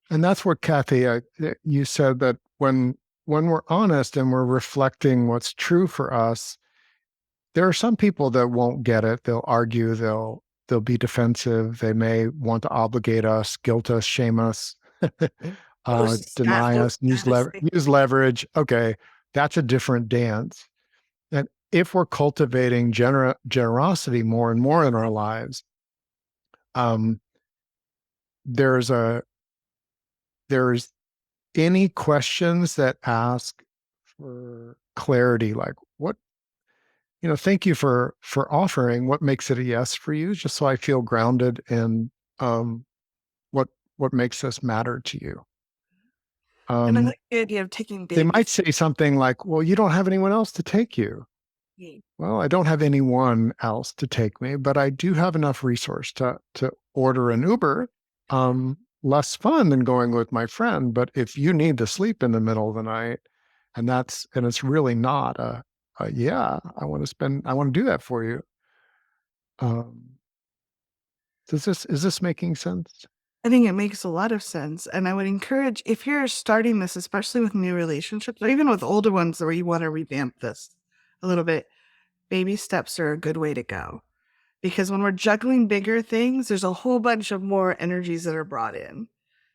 A: and that's what Kathy, you said that when we're honest and we're reflecting what's true for us, there are some people that won't get it. They'll argue. They'll be defensive. They may want to obligate us, guilt us, shame us, deny us,
B: Status thing.
A: use leverage. Okay, that's a different dance. And if we're cultivating generosity more and more in our lives, um, there's a there's any questions that ask for clarity, like thank you for offering. What makes it a yes for you? Just so I feel grounded in um, what what makes this matter to you.
B: And I
A: Um,
B: like the idea of taking
A: they
B: baby
A: might say something like, "Well, you don't have anyone else to take you."
B: steps.
A: Well, I don't have anyone else to take me, but I do have enough resource to order an Uber. Less fun than going with my friend, but if you need to sleep in the middle of the night, and it's really not yeah, I want to do that for you. Um, is this making sense?
B: I think it makes a lot of sense. And I would encourage, if you're starting this, especially with new relationships or even with older ones where you want to revamp this a little bit, baby steps are a good way to go. Because when we're juggling bigger things, there's a whole bunch of more energies that are brought in.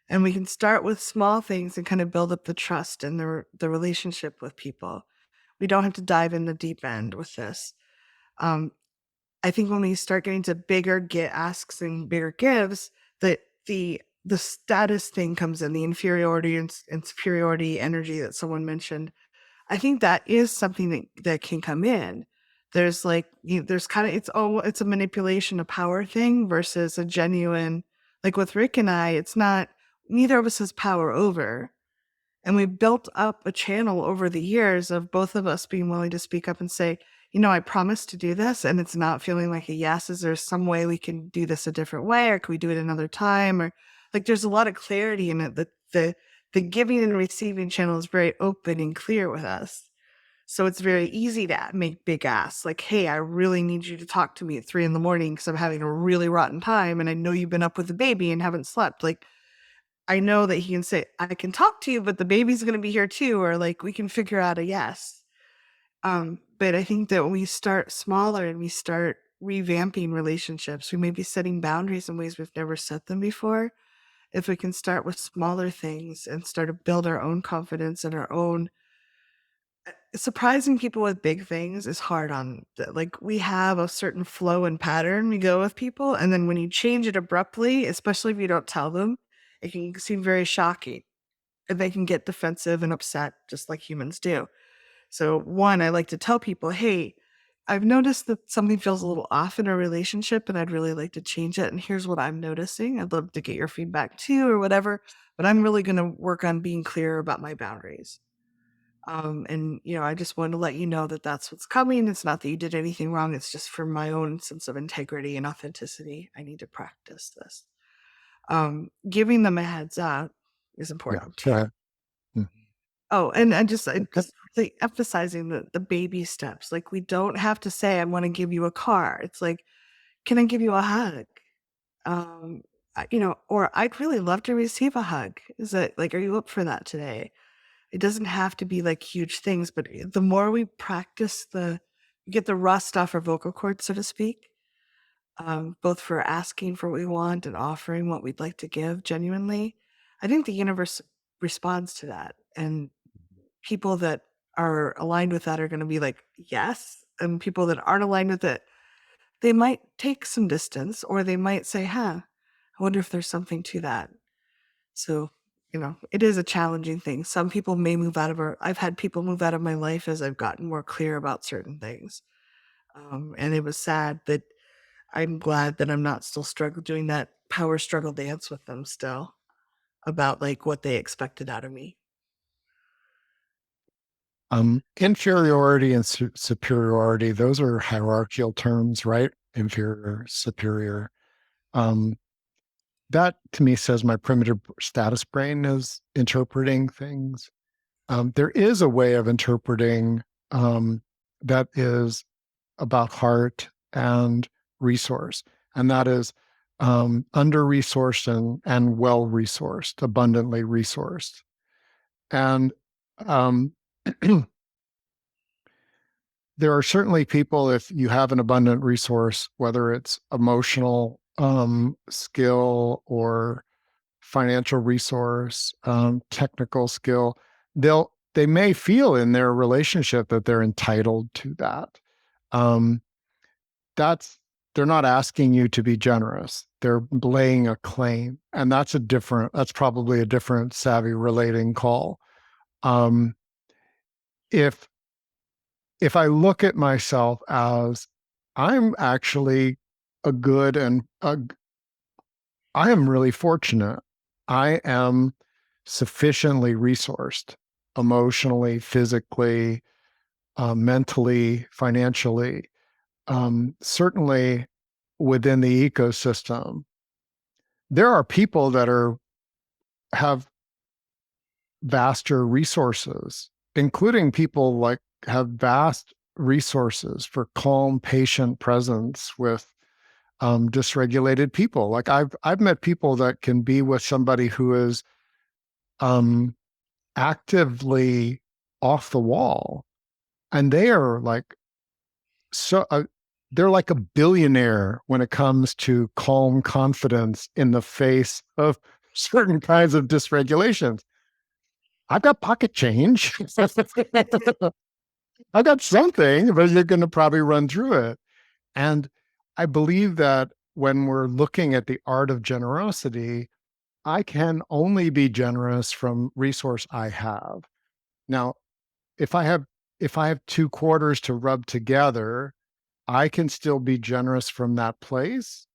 B: And we can start with small things and kind of build up the trust and the relationship with people. We don't have to dive in the deep end with this. Um, I think when we start getting to bigger get asks and bigger gives, that the status thing comes in, the inferiority and superiority energy that someone mentioned. I think that is something that can come in. There's like there's kind of it's a manipulation of power thing versus a genuine, like with Rick and I, it's not, neither of us has power over. And we built up a channel over the years of both of us being willing to speak up and say, I promised to do this and it's not feeling like a yes. Is there some way we can do this a different way? Or can we do it another time? Or like there's a lot of clarity in it that the giving and receiving channel is very open and clear with us. So it's very easy to make big asks like, hey, I really need you to talk to me at 3 a.m. because I'm having a really rotten time and I know you've been up with the baby and haven't slept. Like, I know that he can say, I can talk to you, but the baby's going to be here too. Or like, we can figure out a yes. But I think that when we start smaller and we start revamping relationships, we may be setting boundaries in ways we've never set them before. If we can start with smaller things and start to build our own confidence and our own surprising people with big things is hard on like we have a certain flow and pattern we go with people, and then when you change it abruptly, especially if you don't tell them, it can seem very shocking and they can get defensive and upset just like humans do. So one, I like to tell people, hey, I've noticed that something feels a little off in our relationship and I'd really like to change it, and here's what I'm noticing. I'd love to get your feedback too or whatever, but I'm really going to work on being clear about my boundaries. And I just wanted to let you know that that's what's coming. It's not that you did anything wrong. It's just for my own sense of integrity and authenticity. I need to practice this. Giving them a heads up is
A: Yeah.
B: important
A: Go
B: too.
A: ahead. Mm.
B: Oh, and I
A: Yep.
B: just really emphasizing the baby steps. Like we don't have to say, I want to give you a car. It's like, can I give you a hug? Or I'd really love to receive a hug. Is it like, are you up for that today? It doesn't have to be like huge things, but the more we practice get the rust off our vocal cords, so to speak, both for asking for what we want and offering what we'd like to give genuinely. I think the universe responds to that. And people that are aligned with that are going to be like, yes. And people that aren't aligned with it, they might take some distance or they might say, huh, I wonder if there's something to that. So, it is a challenging thing. Some people may move out of I've had people move out of my life as I've gotten more clear about certain things. And it was sad, but I'm glad that I'm not still doing that power struggle dance with them still about like what they expected out of me.
A: Inferiority and superiority, those are hierarchical terms, right? Inferior, superior. Um, that to me says my primitive status brain is interpreting things. There is a way of interpreting that is about heart and resource, and that is under resourced and well resourced, abundantly resourced. And um, there are certainly people, if you have an abundant resource, whether it's emotional skill or financial resource, technical skill, they may feel in their relationship that they're entitled to that. Um, that's they're not asking you to be generous. They're laying a claim, and that's probably a different savvy relating call. Um, if if I look at myself as I'm actually a good and I am really fortunate. I am sufficiently resourced emotionally, physically, mentally, financially, certainly within the ecosystem. There are people that have vaster resources, including people like have vast resources for calm, patient presence with dysregulated people. Like I've met people that can be with somebody who is um, actively off the wall, and they are like so. They're like a billionaire when it comes to calm confidence in the face of certain kinds of dysregulations. I've got pocket change. I got something, but you're going to probably run through it. And I believe that when we're looking at the art of generosity, I can only be generous from resource I have. Now, if I have if I have two quarters to rub together, I can still be generous from that place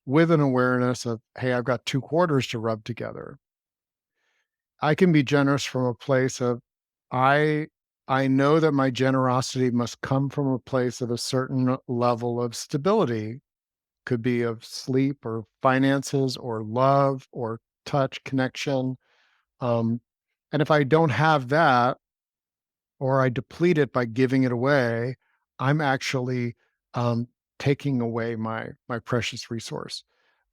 A: with an awareness of, hey, I've got two quarters to rub together. I can be generous from a place of I I know that my generosity must come from a place of a certain level of stability. Could be of sleep or finances or love or touch connection. Um, and if I don't have that, or I deplete it by giving it away, I'm actually taking away my precious resource.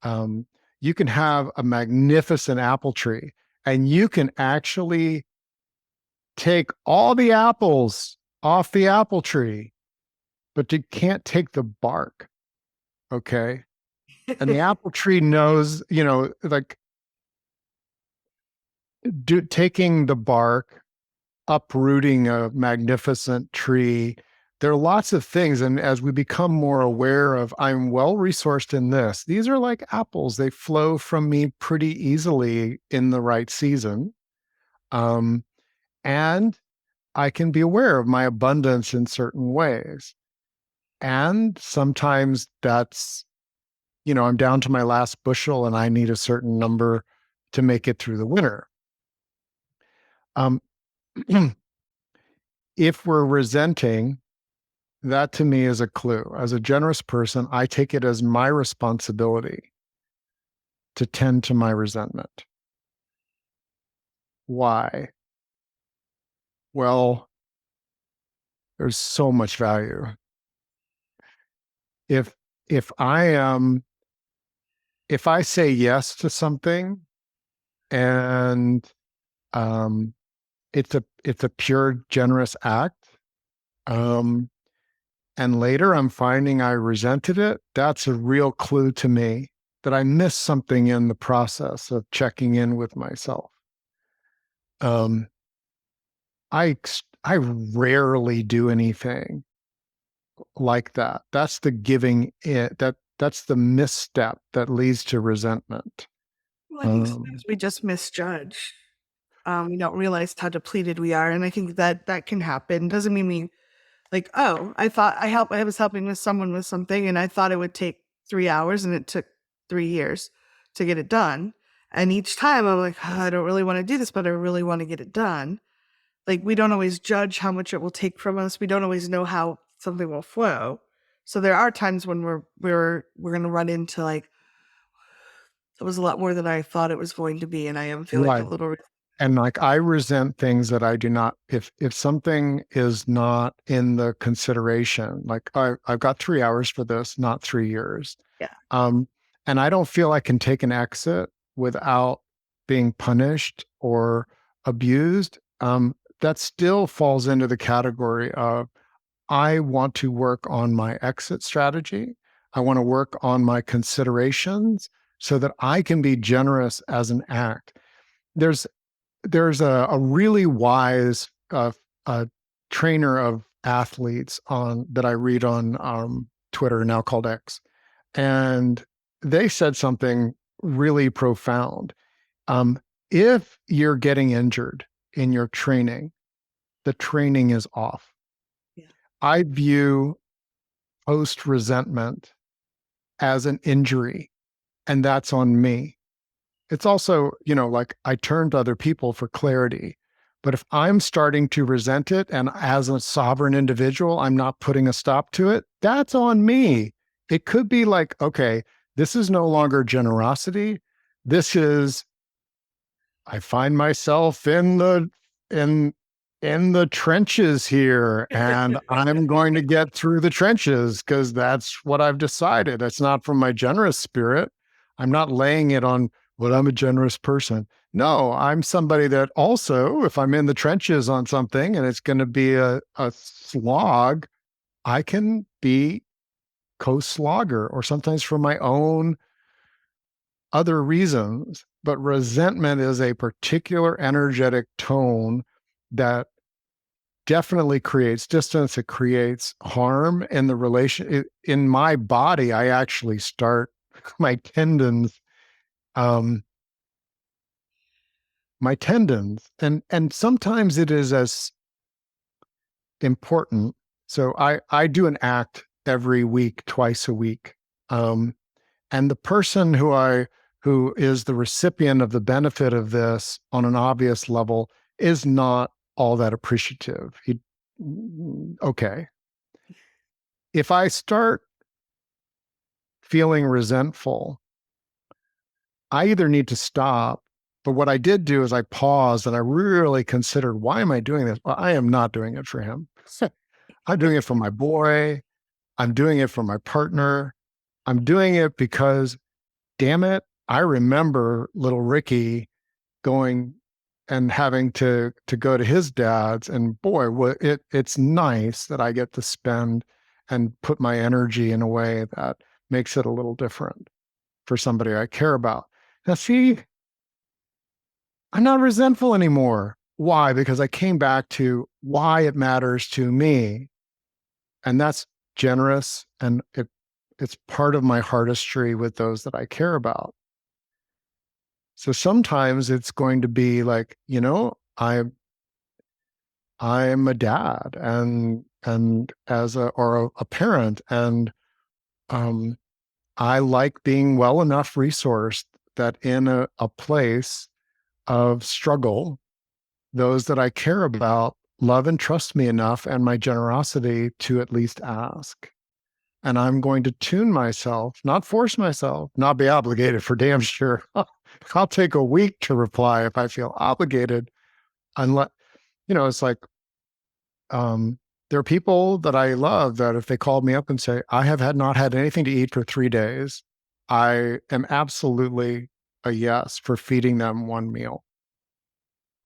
A: Um, you can have a magnificent apple tree, and you can actually take all the apples off the apple tree, but you can't take the bark. Okay. And the apple tree knows, like taking the bark, uprooting a magnificent tree. There are lots of things. And as we become more aware of, I'm well resourced in this, these are like apples. They flow from me pretty easily in the right season. Um, and I can be aware of my abundance in certain ways. And sometimes that's, I'm down to my last bushel and I need a certain number to make it through the winter. Um, if we're resenting, that to me is a clue. As a generous person, I take it as my responsibility to tend to my resentment. Why? Well, there's so much value. If if I am if I say yes to something and um it's a pure generous act. Um, and later I'm finding I resented it. That's a real clue to me that I missed something in the process of checking in with myself. Um, I rarely do anything like that. That's the giving it that's the misstep that leads to resentment.
B: Well, I think sometimes
A: Um,
B: we just misjudge. We don't realize how depleted we are, and I think that that can happen. Doesn't mean we like, oh, I thought I was helping with someone with something, and I thought it would take 3 hours, and it took 3 years to get it done. And each time I'm like, oh, I don't really want to do this, but I really want to get it done. Like, we don't always judge how much it will take from us. We don't always know how something will flow. So there are times when we're gonna run into like, it was a lot more than I thought it was going to be, and I am feeling a
A: right.
B: little.
A: And like I resent things that I do not, if something is not in the consideration, like I've got 3 hours for this, not 3 years.
B: Yeah,
A: Um, and I don't feel I can take an exit without being punished or abused. That still falls into the category of I want to work on my exit strategy. I want to work on my considerations so that I can be generous as an act. There's there's a really wise trainer of athletes on that I read on Twitter, now called X, and they said something really profound. Um, if you're getting injured in your training, the training is off.
B: yeah,
A: I view post resentment as an injury, and that's on me. It's also, like I turn to other people for clarity. But if I'm starting to resent it and as a sovereign individual, I'm not putting a stop to it, that's on me. It could be like, okay, this is no longer generosity. This is I find myself in in the trenches here and I'm going to get through the trenches because that's what I've decided. It's not from my generous spirit. I'm not laying it on, well, I'm a generous person. No, I'm somebody that also, if I'm in the trenches on something and it's going to be a slog, I can be co-slogger or sometimes for my own other reasons, but resentment is a particular energetic tone that definitely creates distance. It creates harm in the in my body. I actually start my tendons, um, and sometimes it is as important. So I do an act every week, twice a week. Um, and the person who is the recipient of the benefit of this on an obvious level is not all that appreciative. Okay. If I start feeling resentful, I either need to stop, but what I did do is I paused and I really considered, why am I doing this? Well, I am not doing it for him. I'm doing it for my boy. I'm doing it for my partner. I'm doing it because, damn it, I remember little Ricky going and having to go to his dad's, and boy, it's nice that I get to spend and put my energy in a way that makes it a little different for somebody I care about. Now see, I'm not resentful anymore. Why? Because I came back to why it matters to me, and that's generous, and it's part of my heartistry with those that I care about. So sometimes it's going to be like, I'm a dad and as a parent, and um, I like being well enough resourced that in a place of struggle, those that I care about love and trust me enough and my generosity to at least ask. And I'm going to tune myself, not force myself, not be obligated for damn sure. I'll take a week to reply if I feel obligated. Unless, it's like, um, there are people that I love that if they called me up and say, I have not had anything to eat for 3 days, I am absolutely a yes for feeding them one meal.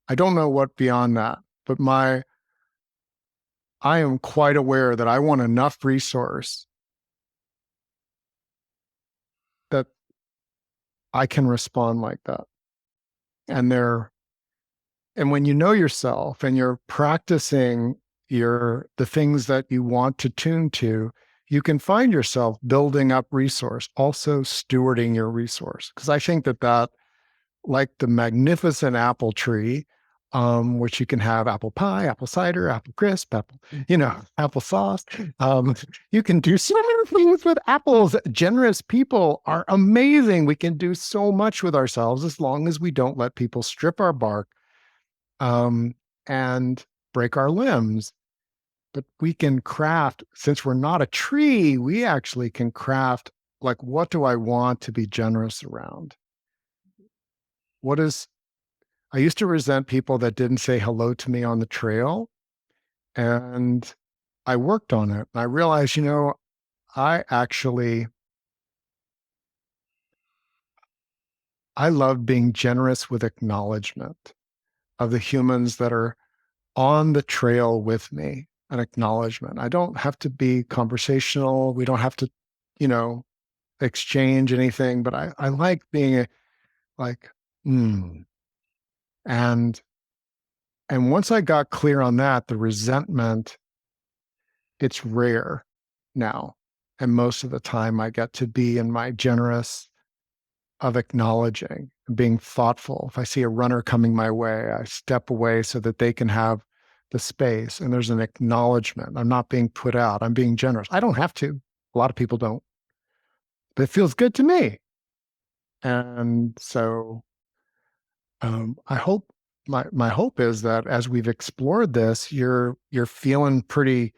A: I don't know what beyond that, but I am quite aware that I want enough resource that I can respond like that. And there, and when you know yourself and you're practicing the things that you want to tune to, you can find yourself building up resource, also stewarding your resource. Because I think that like the magnificent apple tree, which you can have apple pie, apple cider, apple crisp, apple sauce. You can do so many things with apples. Generous people are amazing. We can do so much with ourselves as long as we don't let people strip our bark, um, and break our limbs. But we can craft, since we're not a tree, we actually can craft, like, what do I want to be generous around? What is I used to resent people that didn't say hello to me on the trail. And I worked on it. I realized, I actually, I love being generous with acknowledgement of the humans that are on the trail with me, an acknowledgement. I don't have to be conversational. We don't have to, you know, exchange anything, but I like being like, mm. And, and once I got clear on that, the resentment, it's rare now. And most of the time I get to be in my generous of acknowledging, being thoughtful. If I see a runner coming my way, I step away so that they can have the space. And there's an acknowledgement. I'm not being put out. I'm being generous. I don't have to. A lot of people don't, but it feels good to me. And so I hope my hope is that as we've explored this, you're feeling pretty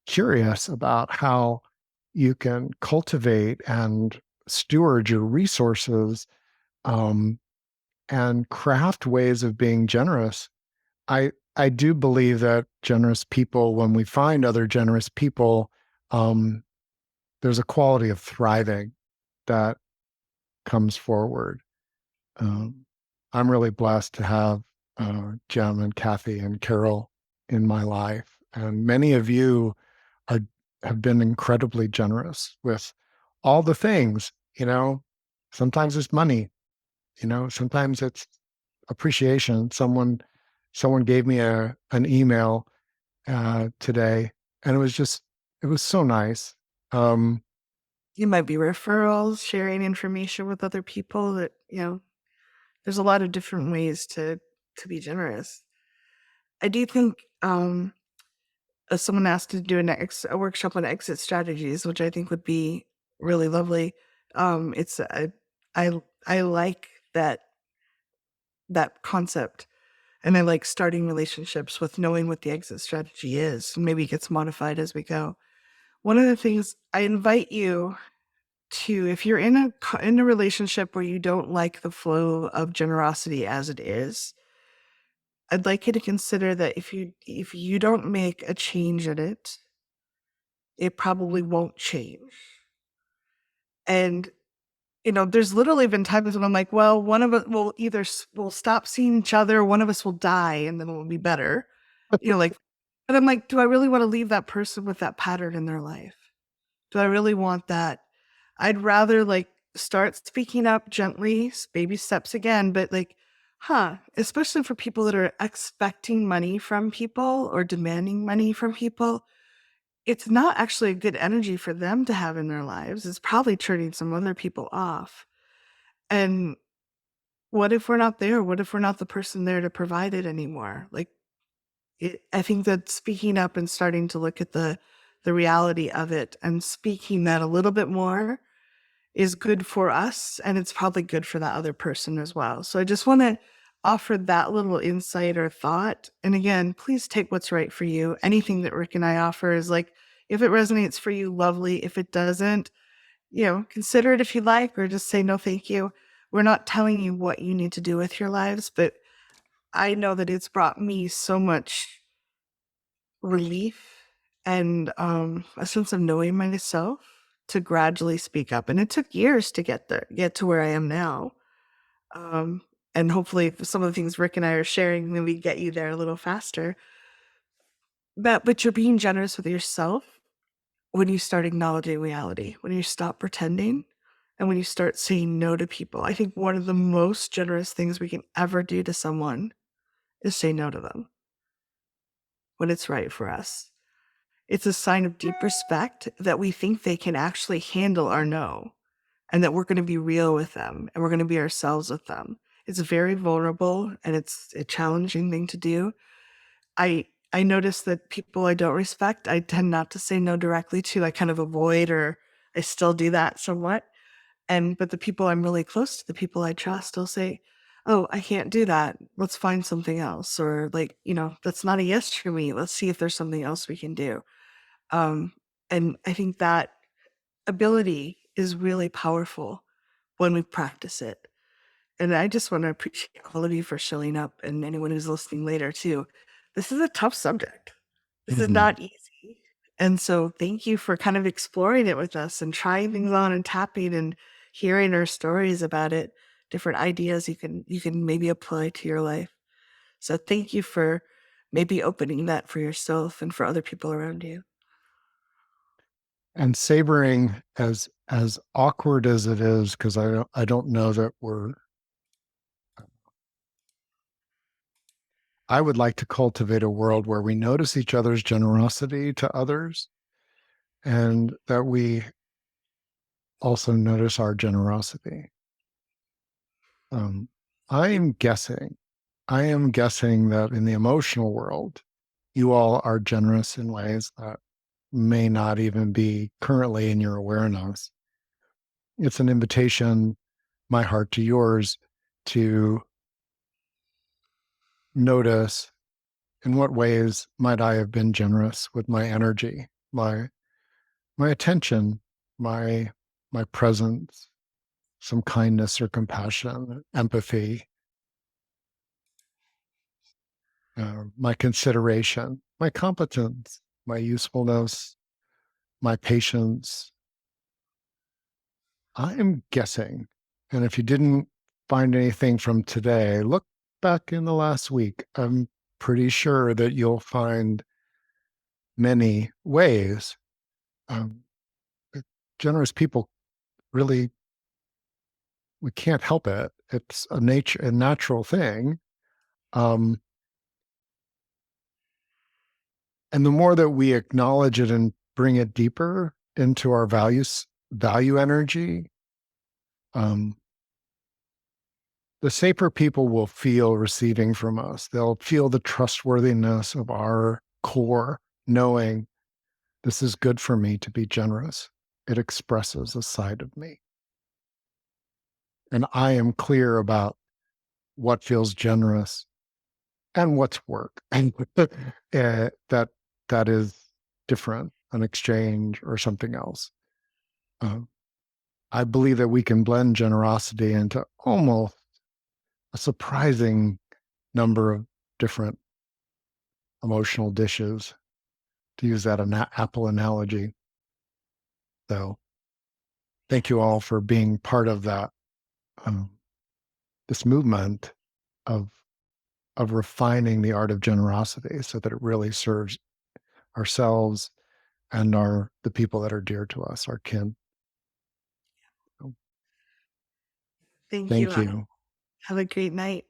A: curious about how you can cultivate and steward your resources, um, and craft ways of being generous. I do believe that generous people, when we find other generous people, um, there's a quality of thriving that comes forward. Um, I'm really blessed to have Jem and Kathy and Carol in my life, and many of you are have been incredibly generous with all the things. Sometimes it's money. Sometimes it's appreciation. Someone gave me an email today, and it was so nice. Um,
B: You might be referrals, sharing information with other people that, there's a lot of different ways to be generous. I do think someone asked to do a workshop on exit strategies, which I think would be really lovely. It's I like that concept, and I like starting relationships with knowing what the exit strategy is, and maybe it gets modified as we go. One of the things I invite you to, if you're in a relationship where you don't like the flow of generosity as it is, I'd like you to consider that if you don't make a change in it, it probably won't change. And there's literally been times when I'm like, well, one of us will will stop seeing each other, one of us will die, and then it will be better. Like, but I'm like, do I really want to leave that person with that pattern in their life? Do I really want that? I'd rather like start speaking up gently, baby steps again, but like, especially for people that are expecting money from people or demanding money from people, it's not actually a good energy for them to have in their lives. It's probably turning some other people off. And what if we're not there? What if we're not the person there to provide it anymore? Like, I think that speaking up and starting to look at the reality of it and speaking that a little bit more is good for us, and it's probably good for that other person as well. So I just want to offer that little insight or thought. And again, please take what's right for you. Anything that Rick and I offer is like, if it resonates for you, lovely. If it doesn't, consider it if you like, or just say no, thank you. We're not telling you what you need to do with your lives, but I know that it's brought me so much relief and a sense of knowing myself to gradually speak up. And it took years to get there, get to where I am now. Um, And hopefully some of the things Rick and I are sharing maybe get you there a little faster. But you're being generous with yourself when you start acknowledging reality, when you stop pretending, and when you start saying no to people. I think one of the most generous things we can ever do to someone is say no to them when it's right for us. It's a sign of deep respect that we think they can actually handle our no, and that we're going to be real with them and we're going to be ourselves with them. It's very vulnerable and it's a challenging thing to do. I notice that people I don't respect, I tend not to say no directly to. I kind of avoid, or I still do that somewhat. And but the people I'm really close to, the people I trust, will say, "Oh, I can't do that. Let's find something else." Or like, "That's not a yes for me. Let's see if there's something else we can do." Um, and I think that ability is really powerful when we practice it. And I just want to appreciate all of you for showing up, and anyone who's listening later too. This is a tough subject. This is
A: Mhm.
B: not easy. And so thank you for kind of exploring it with us and trying things on and tapping and hearing our stories about it, different ideas you can maybe apply to your life. So thank you for maybe opening that for yourself and for other people around you.
A: And savoring, as awkward as it is, because I don't know that we're I would like to cultivate a world where we notice each other's generosity to others, and that we also notice our generosity. Um, I am guessing, I am guessing that in the emotional world, you all are generous in ways that may not even be currently in your awareness. It's an invitation, my heart to yours, to notice in what ways might I have been generous with my energy, my attention, my my presence, some kindness or compassion, empathy, my consideration, my competence, my usefulness, my patience. I am guessing, and if you didn't find anything from today, look back in the last week. I'm pretty sure that you'll find many ways. Um, Generous people really, we can't help it. It's a natural thing. Um, and the more that we acknowledge it and bring it deeper into our value energy, um, the safer people will feel receiving from us. They'll feel the trustworthiness of our core, knowing this is good for me to be generous. It expresses a side of me. And I am clear about what feels generous and what's work. And that is different, an exchange or something else. Um, I believe that we can blend generosity into almost a surprising number of different emotional dishes, to use that apple analogy. So, thank you all for being part of that, um, this movement of refining the art of generosity so that it really serves ourselves and the people that are dear to us, our kin. So,
B: Thank you.
A: thank you.
B: Have a great night.